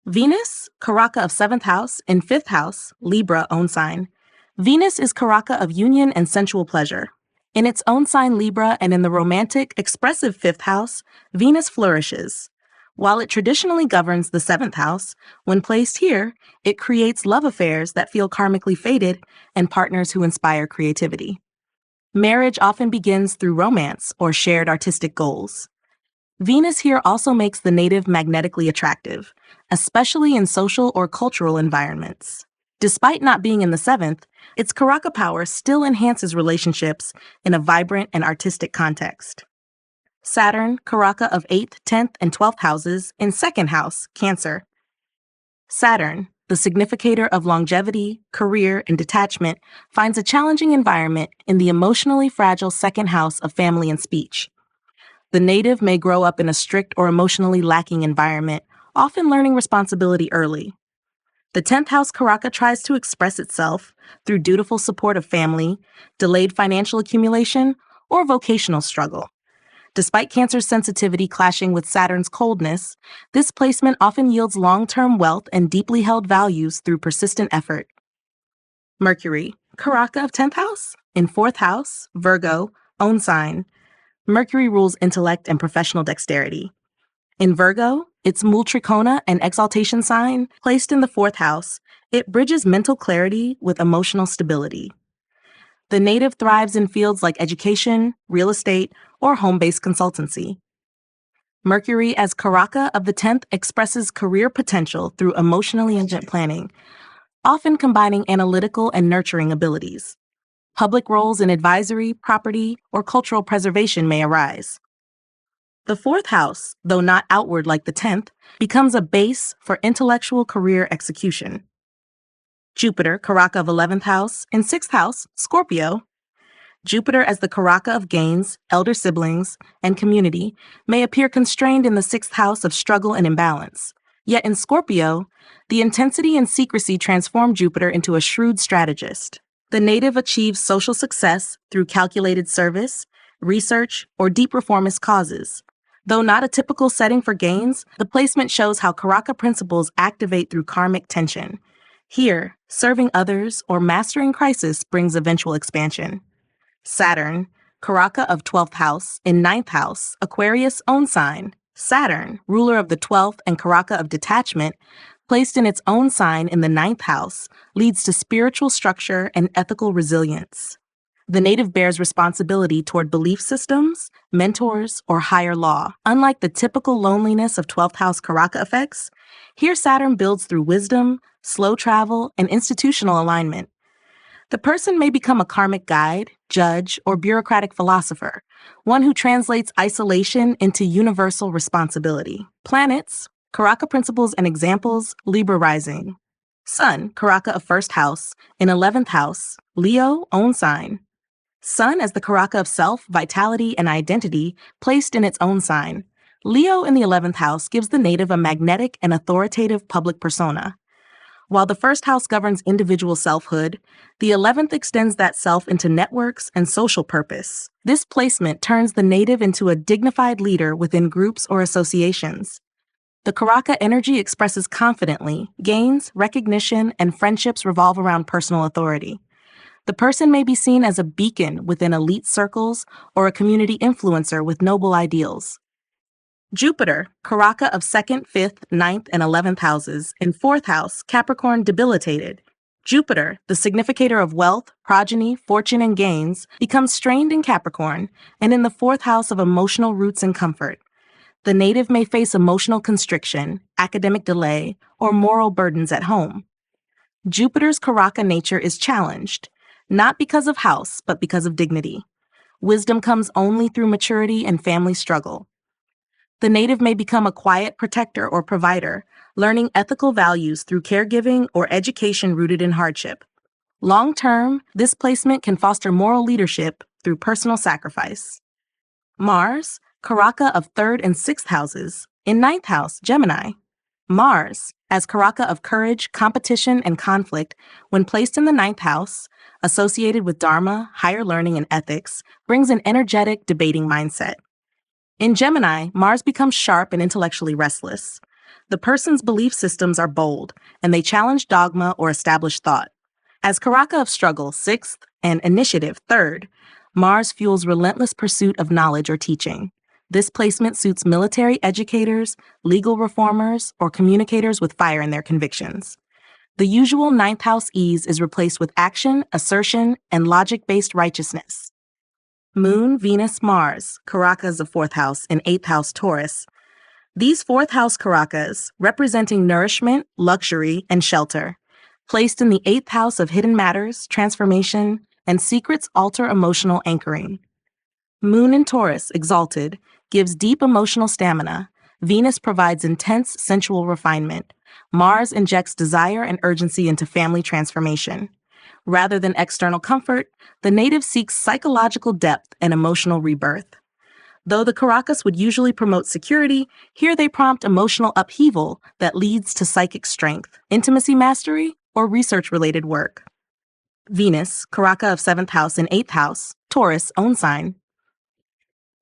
Venus, Karaka of 7th house, in 5th house, Libra own sign. Venus is Karaka of union and sensual pleasure. In its own sign Libra and in the romantic, expressive 5th house, Venus flourishes. While it traditionally governs the 7th house, when placed here, it creates love affairs that feel karmically fated and partners who inspire creativity. Marriage often begins through romance or shared artistic goals. Venus here also makes the native magnetically attractive, especially in social or cultural environments. Despite not being in the seventh, its Karaka power still enhances relationships in a vibrant and artistic context. Saturn, Karaka of 8th, 10th, and 12th houses in second house, Cancer. Saturn, the significator of longevity, career, and detachment, finds a challenging environment in the emotionally fragile second house of family and speech. The native may grow up in a strict or emotionally lacking environment, often learning responsibility early. The 10th house Karaka tries to express itself through dutiful support of family, delayed financial accumulation, or vocational struggle. Despite Cancer's sensitivity clashing with Saturn's coldness, this placement often yields long-term wealth and deeply held values through persistent effort. Mercury, Karaka of 10th house, in 4th house, Virgo, own sign. Mercury rules intellect and professional dexterity. In Virgo, its Multrikona and exaltation sign, placed in the 4th house, it bridges mental clarity with emotional stability. The native thrives in fields like education, real estate, or home-based consultancy. Mercury as Karaka of the 10th expresses career potential through emotionally intelligent planning, often combining analytical and nurturing abilities. Public roles in advisory, property, or cultural preservation may arise. The 4th house, though not outward like the 10th, becomes a base for intellectual career execution. Jupiter, Karaka of 11th house, in 6th house, Scorpio. Jupiter as the Karaka of gains, elder siblings, and community may appear constrained in the 6th house of struggle and imbalance. Yet in Scorpio, the intensity and secrecy transform Jupiter into a shrewd strategist. The native achieves social success through calculated service, research, or deep reformist causes. Though not a typical setting for gains, the placement shows how Karaka principles activate through karmic tension. Here, serving others or mastering crisis brings eventual expansion. Saturn, Karaka of 12th house, in 9th house, Aquarius own sign. Saturn, ruler of the 12th and Karaka of detachment, placed in its own sign in the 9th house, leads to spiritual structure and ethical resilience. The native bears responsibility toward belief systems, mentors, or higher law. Unlike the typical loneliness of 12th house Karaka effects, here Saturn builds through wisdom, slow travel, and institutional alignment. The person may become a karmic guide, judge, or bureaucratic philosopher, one who translates isolation into universal responsibility. Planets, Karaka principles and examples, Libra rising. Sun, Karaka of 1st house, in 11th house, Leo, own sign. Sun as the Karaka of self, vitality, and identity, placed in its own sign. Leo in the 11th house gives the native a magnetic and authoritative public persona. While the 1st house governs individual selfhood, the 11th extends that self into networks and social purpose. This placement turns the native into a dignified leader within groups or associations. The Karaka energy expresses confidently, gains, recognition, and friendships revolve around personal authority. The person may be seen as a beacon within elite circles or a community influencer with noble ideals. Jupiter, Karaka of 2nd, 5th, 9th, and 11th houses, in 4th house, Capricorn debilitated. Jupiter, the significator of wealth, progeny, fortune, and gains, becomes strained in Capricorn and in the 4th house of emotional roots and comfort. The native may face emotional constriction, academic delay, or moral burdens at home. Jupiter's Karaka nature is challenged, not because of house, but because of dignity. Wisdom comes only through maturity and family struggle. The native may become a quiet protector or provider, learning ethical values through caregiving or education rooted in hardship. Long-term, this placement can foster moral leadership through personal sacrifice. Mars, Karaka of 3rd and 6th houses, in 9th house, Gemini. Mars, as Karaka of courage, competition, and conflict, when placed in the 9th house, associated with Dharma, higher learning, and ethics, brings an energetic, debating mindset. In Gemini, Mars becomes sharp and intellectually restless. The person's belief systems are bold, and they challenge dogma or established thought. As Karaka of struggle, 6th, and initiative, 3rd, Mars fuels relentless pursuit of knowledge or teaching. This placement suits military educators, legal reformers, or communicators with fire in their convictions. The usual 9th house ease is replaced with action, assertion, and logic-based righteousness. Moon, Venus, Mars, Karakas of 4th house and 8th house Taurus. These 4th house Karakas, representing nourishment, luxury, and shelter, placed in the 8th house of hidden matters, transformation, and secrets alter emotional anchoring. Moon in Taurus, exalted, gives deep emotional stamina. Venus provides intense sensual refinement. Mars injects desire and urgency into family transformation. Rather than external comfort, the native seeks psychological depth and emotional rebirth. Though the Karakas would usually promote security, here they prompt emotional upheaval that leads to psychic strength, intimacy mastery, or research-related work. Venus, Karaka of 7th house and 8th house, Taurus, own sign.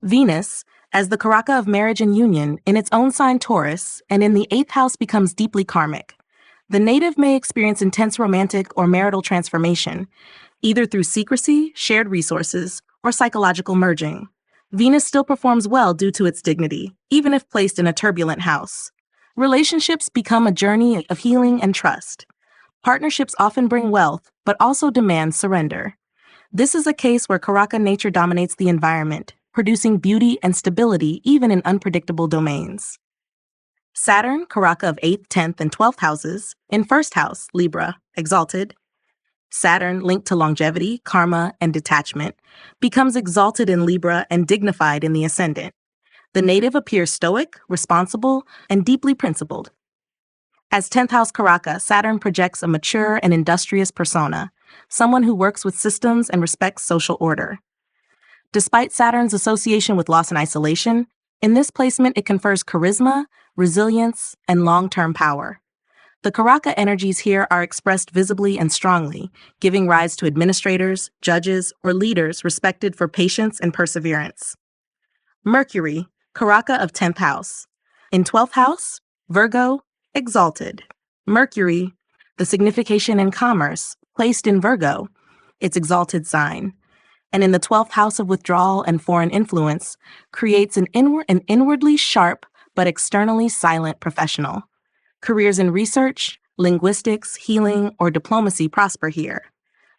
Venus, as the Karaka of marriage and union, in its own sign Taurus, and in the 8th house becomes deeply karmic. The native may experience intense romantic or marital transformation, either through secrecy, shared resources, or psychological merging. Venus still performs well due to its dignity, even if placed in a turbulent house. Relationships become a journey of healing and trust. Partnerships often bring wealth, but also demand surrender. This is a case where Karaka nature dominates the environment, producing beauty and stability even in unpredictable domains. Saturn, Karaka of 8th, 10th, and 12th houses, in 1st house, Libra, exalted. Saturn, linked to longevity, karma, and detachment, becomes exalted in Libra and dignified in the ascendant. The native appears stoic, responsible, and deeply principled. As 10th house Karaka, Saturn projects a mature and industrious persona, someone who works with systems and respects social order. Despite Saturn's association with loss and isolation, in this placement it confers charisma, resilience, and long-term power. The Karaka energies here are expressed visibly and strongly, giving rise to administrators, judges, or leaders respected for patience and perseverance. Mercury, Karaka of 10th house. In 12th house, Virgo, exalted. Mercury, the signification in commerce, placed in Virgo, its exalted sign, and in the 12th house of withdrawal and foreign influence, creates an inwardly sharp but externally silent professional. Careers in research, linguistics, healing, or diplomacy prosper here.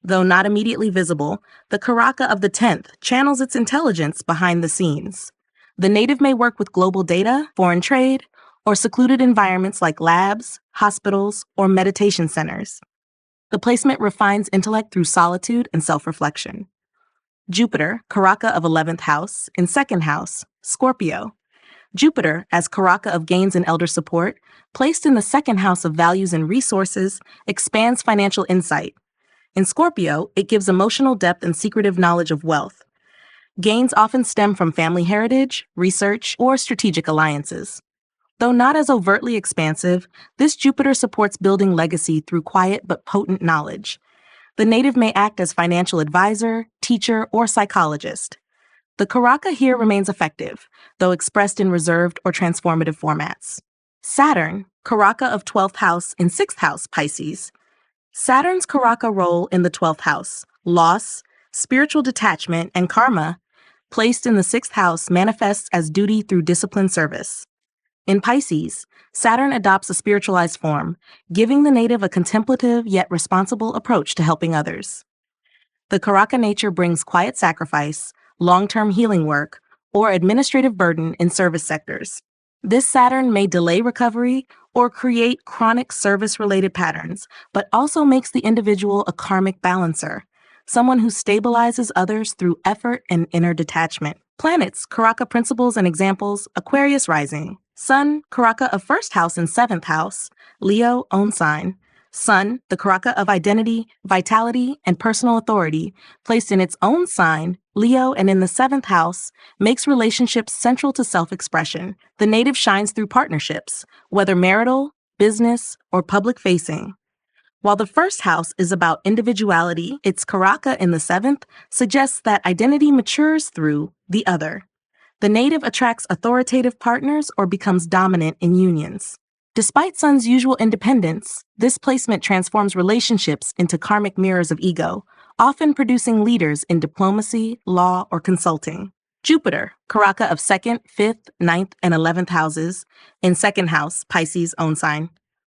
Though not immediately visible, the Karaka of the 10th channels its intelligence behind the scenes. The native may work with global data, foreign trade, or secluded environments like labs, hospitals, or meditation centers. The placement refines intellect through solitude and self-reflection. Jupiter, Karaka of 11th house, in 2nd house, Scorpio. Jupiter, as Karaka of gains and elder support, placed in the 2nd house of values and resources, expands financial insight. In Scorpio, it gives emotional depth and secretive knowledge of wealth. Gains often stem from family heritage, research, or strategic alliances. Though not as overtly expansive, this Jupiter supports building legacy through quiet but potent knowledge. The native may act as financial advisor, teacher, or psychologist. The Karaka here remains effective, though expressed in reserved or transformative formats. Saturn, Karaka of 12th house in 6th house, Pisces. Saturn's Karaka role in the 12th house, loss, spiritual detachment, and karma, placed in the 6th house manifests as duty through disciplined service. In Pisces, Saturn adopts a spiritualized form, giving the native a contemplative yet responsible approach to helping others. The Karaka nature brings quiet sacrifice, long-term healing work, or administrative burden in service sectors. This Saturn may delay recovery or create chronic service-related patterns, but also makes the individual a karmic balancer, someone who stabilizes others through effort and inner detachment. Planets, Karaka principles and examples, Aquarius rising. Sun, Karaka of 1st house and 7th house, Leo, own sign. Sun, the Karaka of identity, vitality, and personal authority, placed in its own sign, Leo, and in the 7th house, makes relationships central to self-expression. The native shines through partnerships, whether marital, business, or public-facing. While the 1st house is about individuality, its Karaka in the 7th suggests that identity matures through the other. The native attracts authoritative partners or becomes dominant in unions. Despite Sun's usual independence, this placement transforms relationships into karmic mirrors of ego, often producing leaders in diplomacy, law, or consulting. Jupiter, Karaka of 2nd, 5th, 9th, and 11th houses, in 2nd house, Pisces, own sign.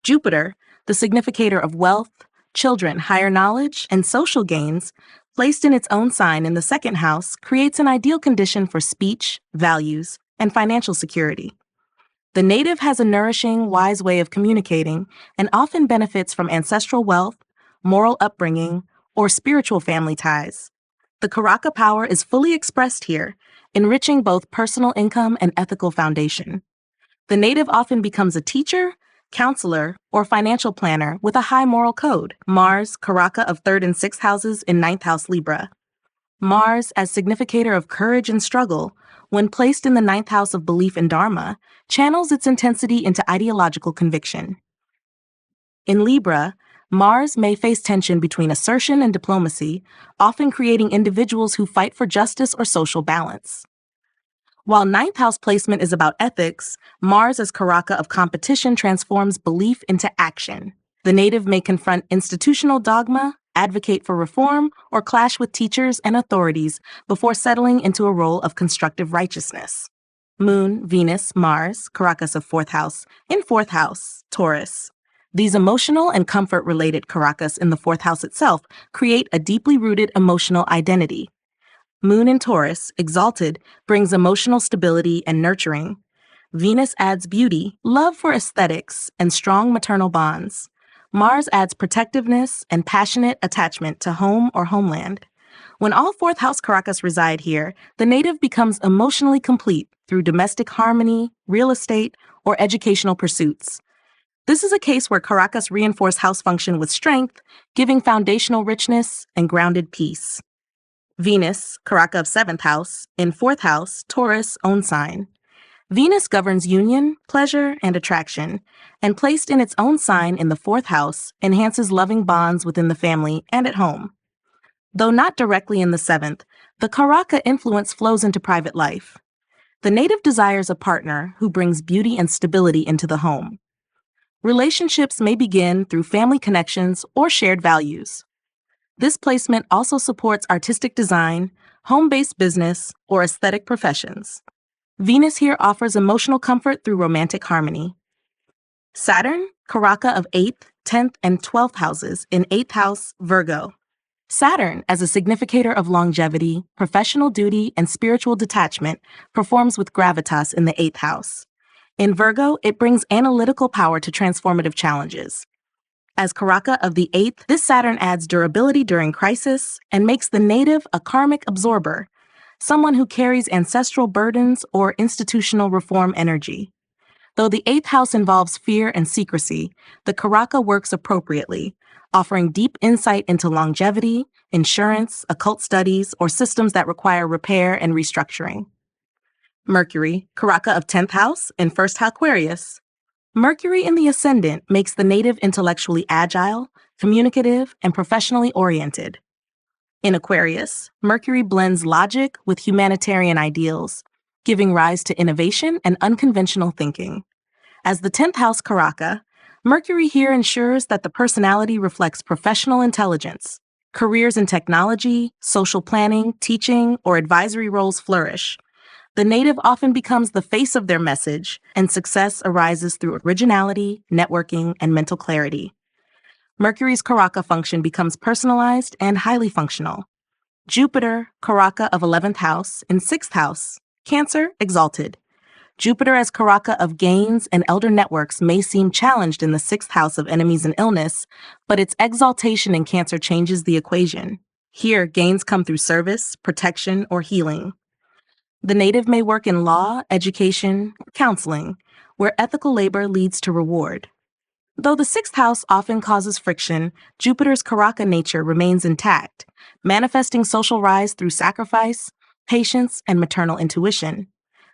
Jupiter, the significator of wealth, children, higher knowledge, and social gains, Placed in its own sign in the second house, creates an ideal condition for speech, values, and financial security. The native has a nourishing, wise way of communicating and often benefits from ancestral wealth, moral upbringing, or spiritual family ties. The Karaka power is fully expressed here, enriching both personal income and ethical foundation. The native often becomes a teacher, counselor, or financial planner with a high moral code. Mars, Karaka of 3rd and 6th houses in 9th house Libra. Mars, as significator of courage and struggle, when placed in the 9th house of belief and dharma, channels its intensity into ideological conviction. In Libra, Mars may face tension between assertion and diplomacy, often creating individuals who fight for justice or social balance. While 9th house placement is about ethics, Mars as Karaka of competition transforms belief into action. The native may confront institutional dogma, advocate for reform, or clash with teachers and authorities before settling into a role of constructive righteousness. Moon, Venus, Mars, Karakas of 4th house, in 4th house, Taurus. These emotional and comfort-related Karakas in the 4th house itself create a deeply rooted emotional identity. Moon in Taurus, exalted, brings emotional stability and nurturing. Venus adds beauty, love for aesthetics, and strong maternal bonds. Mars adds protectiveness and passionate attachment to home or homeland. When all 4th house Karakas reside here, the native becomes emotionally complete through domestic harmony, real estate, or educational pursuits. This is a case where Karakas reinforce house function with strength, giving foundational richness and grounded peace. Venus, Karaka of 7th house, in 4th house, Taurus, own sign. Venus governs union, pleasure, and attraction, and placed in its own sign in the 4th house, enhances loving bonds within the family and at home. Though not directly in the 7th, the Karaka influence flows into private life. The native desires a partner who brings beauty and stability into the home. Relationships may begin through family connections or shared values. This placement also supports artistic design, home-based business, or aesthetic professions. Venus here offers emotional comfort through romantic harmony. Saturn, Karaka of 8th, 10th, and 12th houses in 8th house, Virgo. Saturn, as a significator of longevity, professional duty, and spiritual detachment, performs with gravitas in the 8th house. In Virgo, it brings analytical power to transformative challenges. As Karaka of the 8th, this Saturn adds durability during crisis and makes the native a karmic absorber, someone who carries ancestral burdens or institutional reform energy. Though the 8th house involves fear and secrecy, the Karaka works appropriately, offering deep insight into longevity, insurance, occult studies, or systems that require repair and restructuring. Mercury, Karaka of 10th house in 1st house Aquarius. Mercury in the ascendant makes the native intellectually agile, communicative, and professionally oriented. In Aquarius, Mercury blends logic with humanitarian ideals, giving rise to innovation and unconventional thinking. As the 10th house Karaka, Mercury here ensures that the personality reflects professional intelligence. Careers in technology, social planning, teaching, or advisory roles flourish. The native often becomes the face of their message, and success arises through originality, networking, and mental clarity. Mercury's Karaka function becomes personalized and highly functional. Jupiter, Karaka of 11th house, in 6th house, Cancer, exalted. Jupiter as Karaka of gains and elder networks may seem challenged in the 6th house of enemies and illness, but its exaltation in Cancer changes the equation. Here, gains come through service, protection, or healing. The native may work in law, education, or counseling, where ethical labor leads to reward. Though the 6th house often causes friction, Jupiter's Karaka nature remains intact, manifesting social rise through sacrifice, patience, and maternal intuition.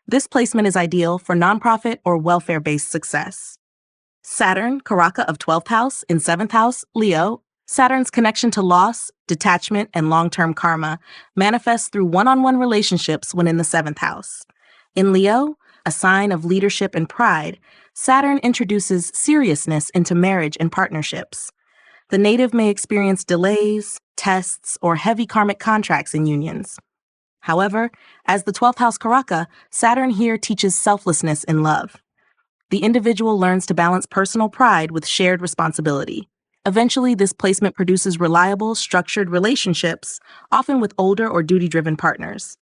This placement is ideal for nonprofit or welfare-based success. Saturn, Karaka of 12th house in 7th house, Leo. Saturn's connection to loss, detachment, and long-term karma manifests through one-on-one relationships when in the 7th house. In Leo, a sign of leadership and pride, Saturn introduces seriousness into marriage and partnerships. The native may experience delays, tests, or heavy karmic contracts in unions. However, as the 12th house Karaka, Saturn here teaches selflessness in love. The individual learns to balance personal pride with shared responsibility. Eventually, this placement produces reliable, structured relationships, often with older or duty-driven partners.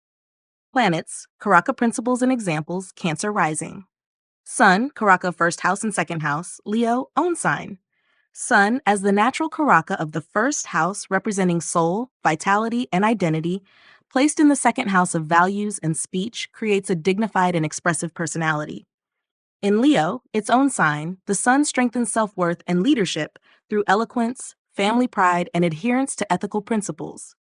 Planets, Karaka principles and examples, Cancer rising. Sun, Karaka first house and second house, Leo, own sign. Sun, as the natural Karaka of the first house representing soul, vitality, and identity, placed in the second house of values and speech, creates a dignified and expressive personality. In Leo, its own sign, the Sun strengthens self-worth and leadership through eloquence, family pride, and adherence to ethical principles.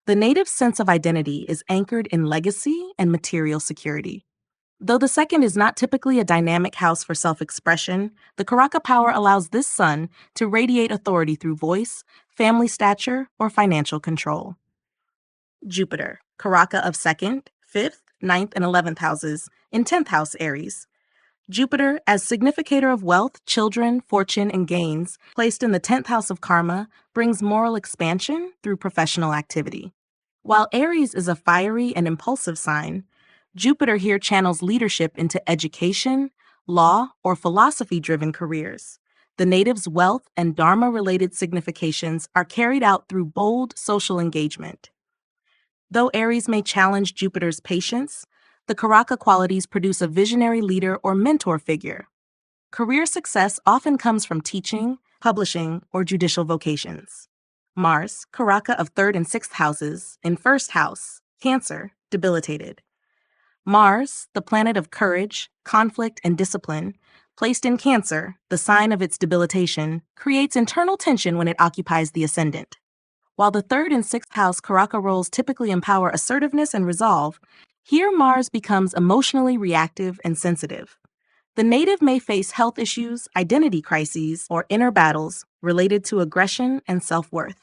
The native sense of identity is anchored in legacy and material security. Though the second is not typically a dynamic house for self-expression, the Karaka power allows this sun to radiate authority through voice, family stature, or financial control. Jupiter, Karaka of 2nd, 5th, 9th, and 11th houses, in 10th house Aries. Jupiter, as significator of wealth, children, fortune, and gains, placed in the 10th house of karma, brings moral expansion through professional activity. While Aries is a fiery and impulsive sign, Jupiter here channels leadership into education, law, or philosophy-driven careers. The native's wealth and dharma-related significations are carried out through bold social engagement. Though Aries may challenge Jupiter's patience, the Karaka qualities produce a visionary leader or mentor figure. Career success often comes from teaching, publishing, or judicial vocations. Mars, Karaka of 3rd and 6th houses, in 1st house, Cancer, debilitated. Mars, the planet of courage, conflict, and discipline, placed in Cancer, the sign of its debilitation, creates internal tension when it occupies the ascendant. While the 3rd and 6th house Karaka roles typically empower assertiveness and resolve, here Mars becomes emotionally reactive and sensitive. The native may face health issues, identity crises, or inner battles related to aggression and self-worth.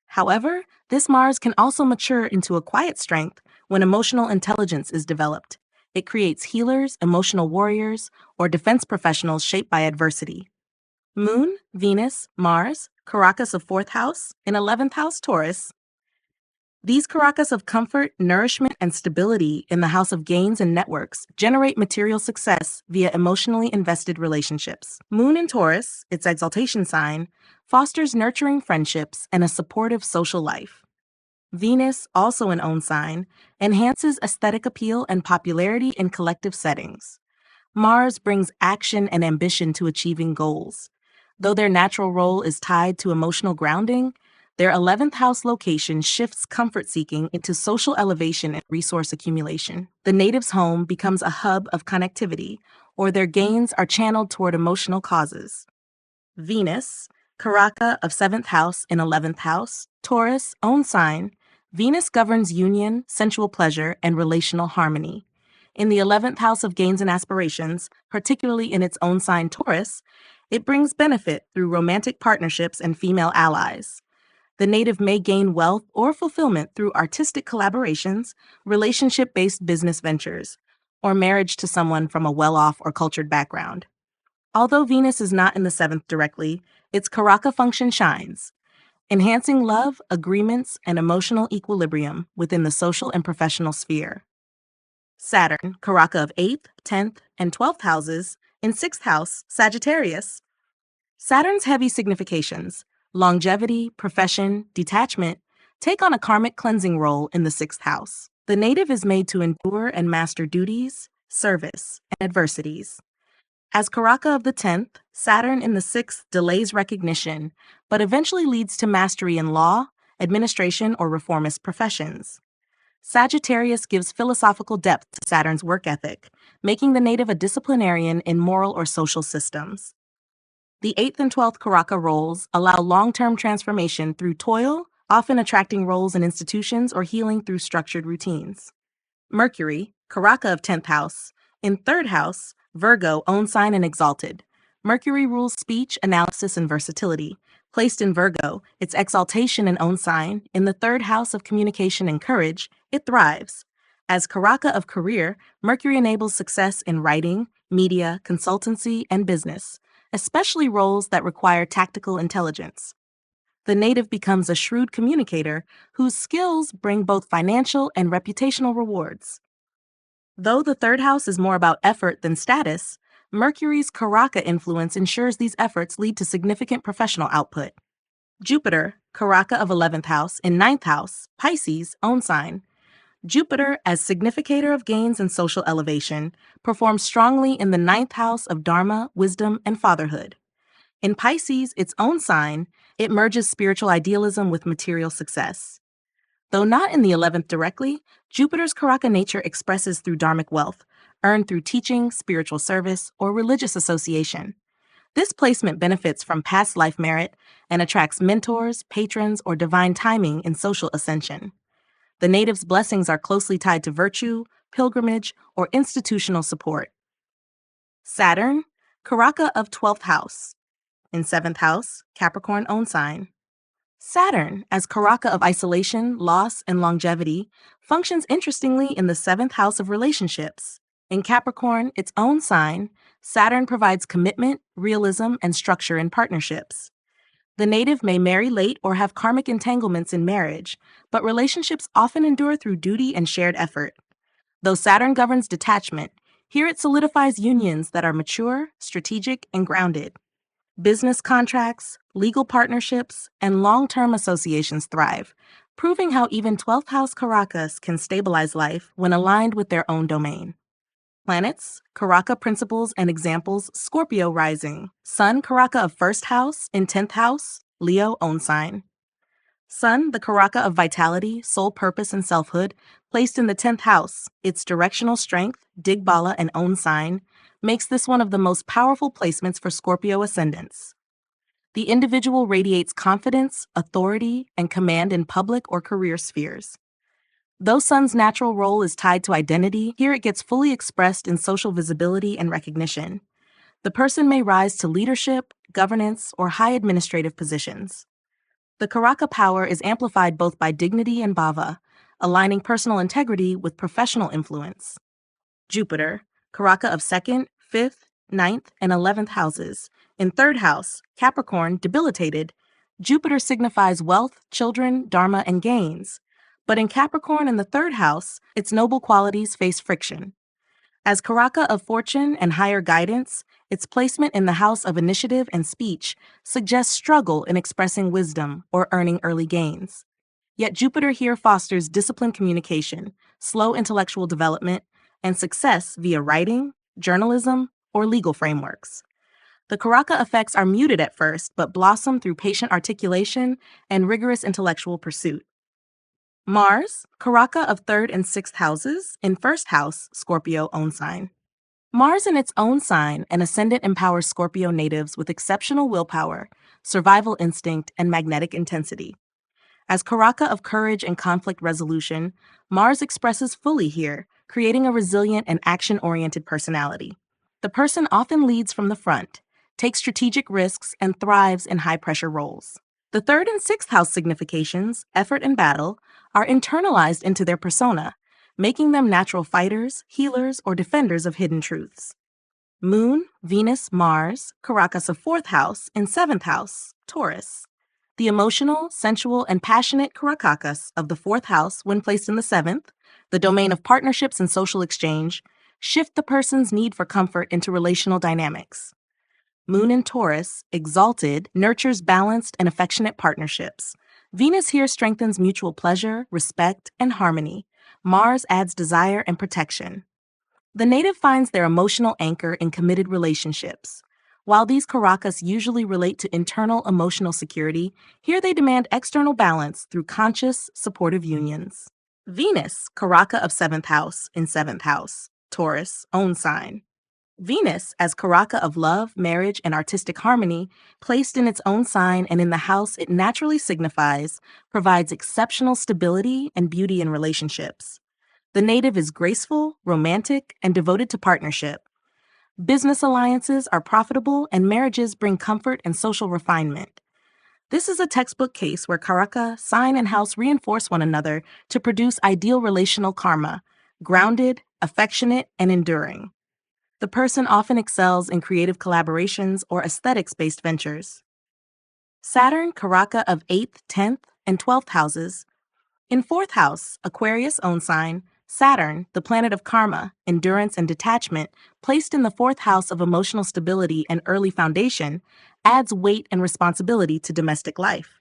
However, this Mars can also mature into a quiet strength when emotional intelligence is developed. It creates healers, emotional warriors, or defense professionals shaped by adversity. Moon, Venus, Mars, Karakas of 4th house, in 11th house Taurus. These Karakas of comfort, nourishment, and stability in the house of gains and networks generate material success via emotionally invested relationships. Moon in Taurus, its exaltation sign, fosters nurturing friendships and a supportive social life. Venus, also an own sign, enhances aesthetic appeal and popularity in collective settings. Mars brings action and ambition to achieving goals. Though their natural role is tied to emotional grounding, their 11th house location shifts comfort seeking into social elevation and resource accumulation. The native's home becomes a hub of connectivity, or their gains are channeled toward emotional causes. Venus, Karaka of 7th house in 11th house, Taurus, own sign, Venus governs union, sensual pleasure, and relational harmony. In the 11th house of gains and aspirations, particularly in its own sign Taurus, it brings benefit through romantic partnerships and female allies. The native may gain wealth or fulfillment through artistic collaborations, relationship-based business ventures, or marriage to someone from a well-off or cultured background. Although Venus is not in the 7th directly, its Karaka function shines, enhancing love, agreements, and emotional equilibrium within the social and professional sphere. Saturn, Karaka of 8th, 10th, and 12th houses, in 6th house, Sagittarius. Saturn's heavy significations, longevity, profession, detachment, take on a karmic cleansing role in the 6th house. The native is made to endure and master duties, service, and adversities. As Karaka of the 10th, Saturn in the 6th delays recognition, but eventually leads to mastery in law, administration, or reformist professions. Sagittarius gives philosophical depth to Saturn's work ethic, making the native a disciplinarian in moral or social systems. The 8th and 12th Karaka roles allow long-term transformation through toil, often attracting roles in institutions or healing through structured routines. Mercury, Karaka of 10th house, in 3rd house, Virgo, own sign and exalted. Mercury rules speech, analysis, and versatility. Placed in Virgo, its exaltation and own sign, in the 3rd house of communication and courage, it thrives. As Karaka of career, Mercury enables success in writing, media, consultancy, and business, especially roles that require tactical intelligence. The native becomes a shrewd communicator whose skills bring both financial and reputational rewards. Though the 3rd house is more about effort than status, Mercury's Karaka influence ensures these efforts lead to significant professional output. Jupiter, Karaka of 11th house, in 9th house, Pisces, own sign. Jupiter, as significator of gains and social elevation, performs strongly in the 9th house of Dharma, wisdom, and fatherhood. In Pisces, its own sign, it merges spiritual idealism with material success. Though not in the 11th directly, Jupiter's Karaka nature expresses through dharmic wealth, earned through teaching, spiritual service, or religious association. This placement benefits from past life merit and attracts mentors, patrons, or divine timing in social ascension. The native's blessings are closely tied to virtue, pilgrimage, or institutional support. Saturn, Karaka of 12th house. In 7th house, Capricorn own sign. Saturn, as Karaka of isolation, loss, and longevity, functions interestingly in the 7th house of relationships. In Capricorn, its own sign, Saturn provides commitment, realism, and structure in partnerships. The native may marry late or have karmic entanglements in marriage, but relationships often endure through duty and shared effort. Though Saturn governs detachment, here it solidifies unions that are mature, strategic, and grounded. Business contracts, legal partnerships, and long-term associations thrive, proving how even 12th house Karakas can stabilize life when aligned with their own domain. Planets, Karaka principles and examples, Scorpio rising. Sun, Karaka of 1st house, in 10th house, Leo own sign. Sun, the Karaka of vitality, soul purpose, and selfhood, placed in the 10th house, its directional strength, Digbala, and own sign, makes this one of the most powerful placements for Scorpio ascendants. The individual radiates confidence, authority, and command in public or career spheres. Though Sun's natural role is tied to identity, here it gets fully expressed in social visibility and recognition. The person may rise to leadership, governance, or high administrative positions. The Karaka power is amplified both by dignity and bhava, aligning personal integrity with professional influence. Jupiter, Karaka of 2nd, 5th, 9th, and 11th houses. In 3rd house, Capricorn, debilitated, Jupiter signifies wealth, children, dharma, and gains. But in Capricorn in the 3rd house, its noble qualities face friction. As Karaka of fortune and higher guidance, its placement in the house of initiative and speech suggests struggle in expressing wisdom or earning early gains. Yet Jupiter here fosters disciplined communication, slow intellectual development, and success via writing, journalism, or legal frameworks. The Karaka effects are muted at first, but blossom through patient articulation and rigorous intellectual pursuit. Mars, Karaka of 3rd and 6th houses, in 1st house, Scorpio own sign. Mars in its own sign, an ascendant empowers Scorpio natives with exceptional willpower, survival instinct, and magnetic intensity. As Karaka of courage and conflict resolution, Mars expresses fully here, creating a resilient and action-oriented personality. The person often leads from the front, takes strategic risks, and thrives in high-pressure roles. The 3rd and 6th house significations, effort and battle, are internalized into their persona, making them natural fighters, healers, or defenders of hidden truths. Moon, Venus, Mars, Karakas of 4th house, in 7th house, Taurus. The emotional, sensual, and passionate Karakas of the 4th house, when placed in the 7th, the domain of partnerships and social exchange, shift the person's need for comfort into relational dynamics. Moon in Taurus, exalted, nurtures balanced and affectionate partnerships. Venus here strengthens mutual pleasure, respect, and harmony. Mars adds desire and protection. The native finds their emotional anchor in committed relationships. While these Karakas usually relate to internal emotional security, here they demand external balance through conscious, supportive unions. Venus, Karaka of 7th house, in 7th house, Taurus, own sign. Venus, as Karaka of love, marriage, and artistic harmony, placed in its own sign and in the house it naturally signifies, provides exceptional stability and beauty in relationships. The native is graceful, romantic, and devoted to partnership. Business alliances are profitable and marriages bring comfort and social refinement. This is a textbook case where Karaka, sign, and house reinforce one another to produce ideal relational karma, grounded, affectionate, and enduring. The person often excels in creative collaborations or aesthetics-based ventures. Saturn, Karaka of 8th, 10th, and 12th houses. In 4th house, Aquarius own sign, Saturn, the planet of karma, endurance, and detachment, placed in the fourth house of emotional stability and early foundation, adds weight and responsibility to domestic life.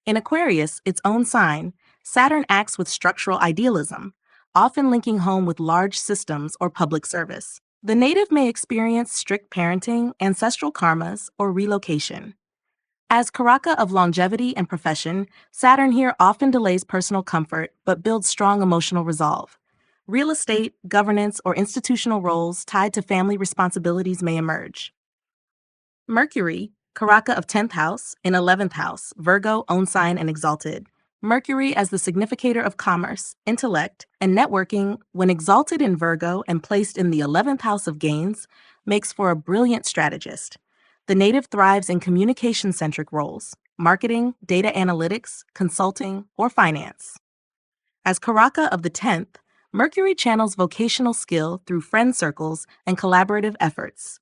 In Aquarius, its own sign, Saturn acts with structural idealism, often linking home with large systems or public service. The native may experience strict parenting, ancestral karmas, or relocation. As Karaka of longevity and profession, Saturn here often delays personal comfort but builds strong emotional resolve. Real estate, governance, or institutional roles tied to family responsibilities may emerge. Mercury, Karaka of 10th house, in 11th house, Virgo, own sign, and exalted. Mercury as the significator of commerce, intellect, and networking, when exalted in Virgo and placed in the 11th house of gains, makes for a brilliant strategist. The native thrives in communication-centric roles, marketing, data analytics, consulting, or finance. As Karaka of the 10th, Mercury channels vocational skill through friend circles and collaborative efforts.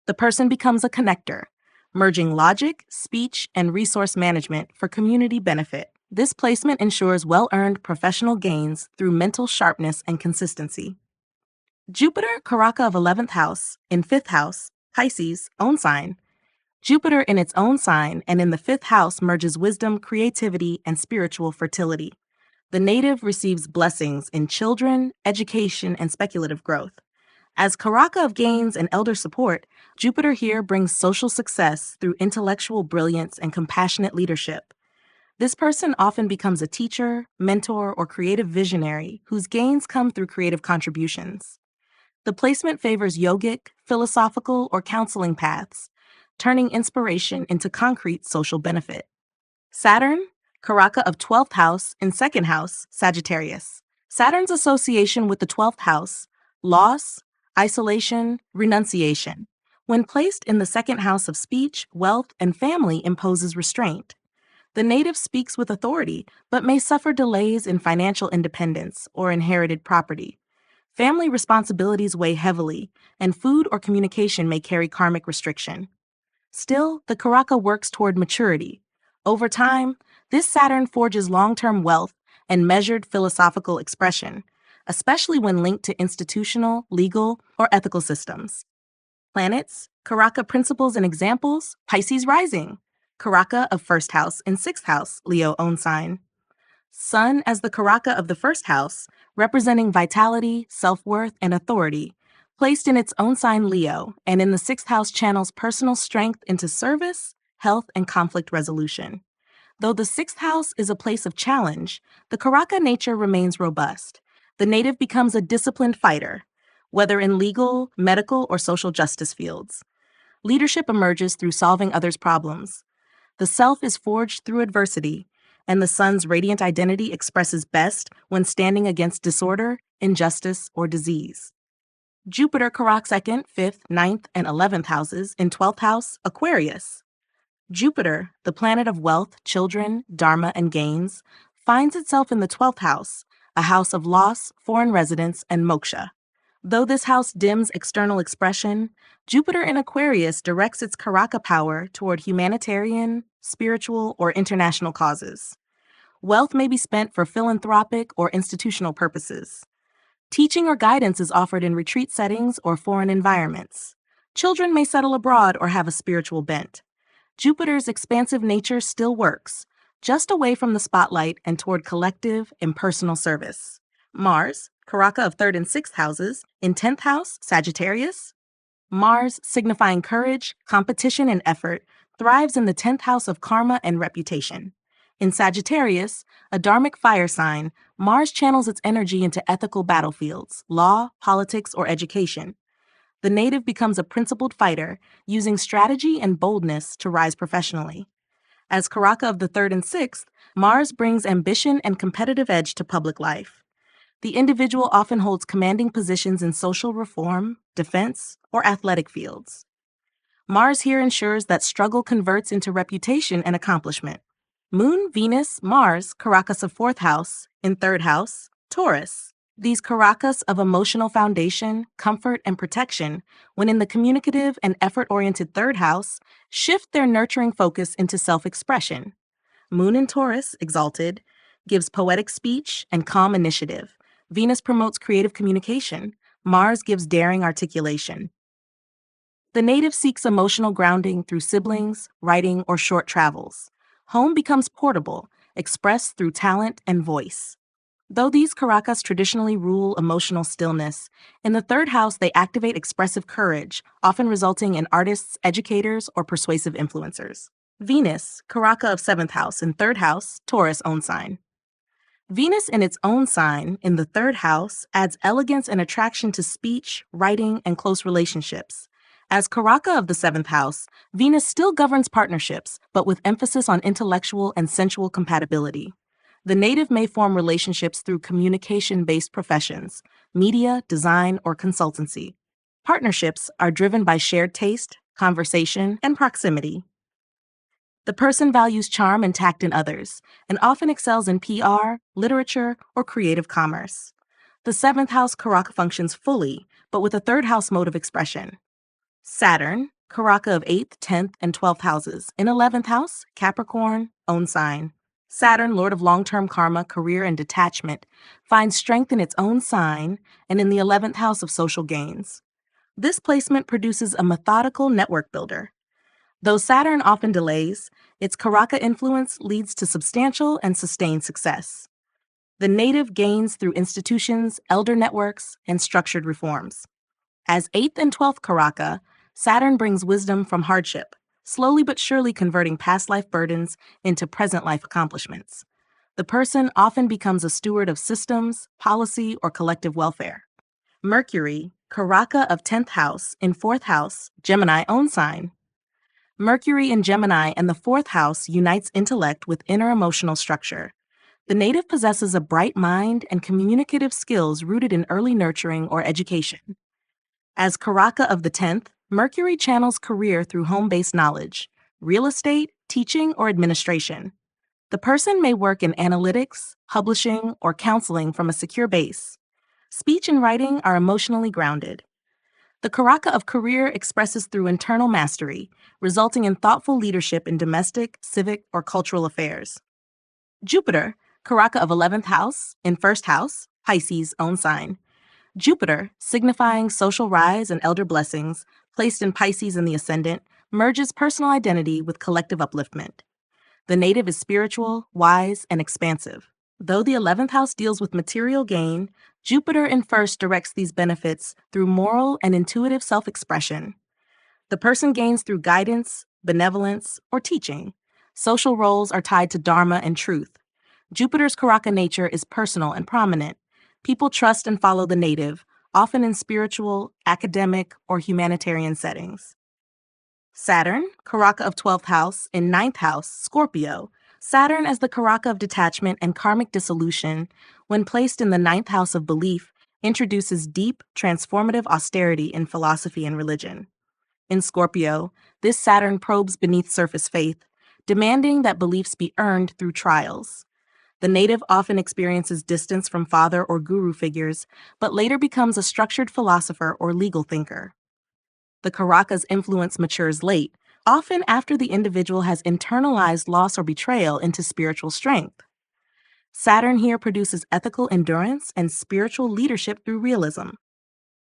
The person becomes a connector, merging logic, speech, and resource management for community benefit. This placement ensures well-earned professional gains through mental sharpness and consistency. Jupiter, Karaka of 11th house, in 5th house, Pisces, own sign. Jupiter in its own sign and in the 5th house merges wisdom, creativity, and spiritual fertility. The native receives blessings in children, education, and speculative growth. As Karaka of gains and elder support, Jupiter here brings social success through intellectual brilliance and compassionate leadership. This person often becomes a teacher, mentor, or creative visionary whose gains come through creative contributions. The placement favors yogic, philosophical, or counseling paths, turning inspiration into concrete social benefit. Saturn, Karaka of 12th house in 2nd house, Sagittarius. Saturn's association with the 12th house, loss, isolation, renunciation. When placed in the 2nd house of speech, wealth, and family imposes restraint. The native speaks with authority, but may suffer delays in financial independence or inherited property. Family responsibilities weigh heavily, and food or communication may carry karmic restriction. Still, the Karaka works toward maturity. Over time, this Saturn forges long-term wealth and measured philosophical expression, especially when linked to institutional, legal, or ethical systems. Planets, Karaka principles and examples, Pisces rising. Karaka of 1st house in 6th house, Leo own sign. Sun as the Karaka of the 1st house, representing vitality, self-worth, and authority, placed in its own sign Leo, and in the 6th house channels personal strength into service, health, and conflict resolution. Though the 6th house is a place of challenge, the Karaka nature remains robust. The native becomes a disciplined fighter, whether in legal, medical, or social justice fields. Leadership emerges through solving others' problems. The self is forged through adversity, and the sun's radiant identity expresses best when standing against disorder, injustice, or disease. Jupiter Karak 2nd, 5th, 9th, and 11th houses in 12th house, Aquarius. Jupiter, the planet of wealth, children, dharma, and gains, finds itself in the 12th house, a house of loss, foreign residence, and moksha. Though this house dims external expression, Jupiter in Aquarius directs its Karaka power toward humanitarian, spiritual, or international causes. Wealth may be spent for philanthropic or institutional purposes. Teaching or guidance is offered in retreat settings or foreign environments. Children may settle abroad or have a spiritual bent. Jupiter's expansive nature still works, just away from the spotlight and toward collective, impersonal service. Mars, Karaka of 3rd and 6th houses, in 10th house, Sagittarius. Mars, signifying courage, competition, and effort, thrives in the 10th house of karma and reputation. In Sagittarius, a dharmic fire sign, Mars channels its energy into ethical battlefields, law, politics, or education. The native becomes a principled fighter, using strategy and boldness to rise professionally. As Karaka of the 3rd and 6th, Mars brings ambition and competitive edge to public life. The individual often holds commanding positions in social reform, defense, or athletic fields. Mars here ensures that struggle converts into reputation and accomplishment. Moon, Venus, Mars, Karakas of 4th house, in 3rd house, Taurus. These Karakas of emotional foundation, comfort, and protection, when in the communicative and effort-oriented 3rd house, shift their nurturing focus into self-expression. Moon in Taurus, exalted, gives poetic speech and calm initiative, Venus promotes creative communication. Mars gives daring articulation. The native seeks emotional grounding through siblings, writing, or short travels. Home becomes portable, expressed through talent and voice. Though these Karakas traditionally rule emotional stillness, in the third house they activate expressive courage, often resulting in artists, educators, or persuasive influencers. Venus, Karaka of seventh house, in third house, Taurus own sign. Venus in its own sign, in the third house, adds elegance and attraction to speech, writing, and close relationships. As Karaka of the seventh house, Venus still governs partnerships, but with emphasis on intellectual and sensual compatibility. The native may form relationships through communication-based professions, media, design, or consultancy. Partnerships are driven by shared taste, conversation, and proximity. The person values charm and tact in others, and often excels in PR, literature, or creative commerce. The seventh house Karaka functions fully, but with a third house mode of expression. Saturn, Karaka of 8th, 10th, and 12th houses, in 11th house, Capricorn, own sign. Saturn, lord of long-term karma, career, and detachment, finds strength in its own sign and in the 11th house of social gains. This placement produces a methodical network builder. Though Saturn often delays, its Karaka influence leads to substantial and sustained success. The native gains through institutions, elder networks, and structured reforms. As 8th and 12th Karaka, Saturn brings wisdom from hardship, slowly but surely converting past life burdens into present life accomplishments. The person often becomes a steward of systems, policy, or collective welfare. Mercury, Karaka of 10th house, in 4th house, Gemini own sign. Mercury in Gemini and the 4th house unites intellect with inner emotional structure. The native possesses a bright mind and communicative skills rooted in early nurturing or education. As Karaka of the 10th, Mercury channels career through home-based knowledge, real estate, teaching, or administration. The person may work in analytics, publishing, or counseling from a secure base. Speech and writing are emotionally grounded. The Karaka of career expresses through internal mastery, resulting in thoughtful leadership in domestic, civic, or cultural affairs. Jupiter, Karaka of 11th house, in 1st house, Pisces own sign. Jupiter, signifying social rise and elder blessings, placed in Pisces in the ascendant, merges personal identity with collective upliftment. The native is spiritual, wise, and expansive. Though the 11th house deals with material gain, Jupiter in first directs these benefits through moral and intuitive self-expression. The person gains through guidance, benevolence, or teaching. Social roles are tied to dharma and truth. Jupiter's Karaka nature is personal and prominent. People trust and follow the native, often in spiritual, academic, or humanitarian settings. Saturn, Karaka of 12th house, in 9th house, Scorpio. Saturn as the Karaka of detachment and karmic dissolution, when placed in the 9th house of belief, introduces deep, transformative austerity in philosophy and religion. In Scorpio, this Saturn probes beneath surface faith, demanding that beliefs be earned through trials. The native often experiences distance from father or guru figures, but later becomes a structured philosopher or legal thinker. The Karaka's influence matures late, often after the individual has internalized loss or betrayal into spiritual strength. Saturn here produces ethical endurance and spiritual leadership through realism.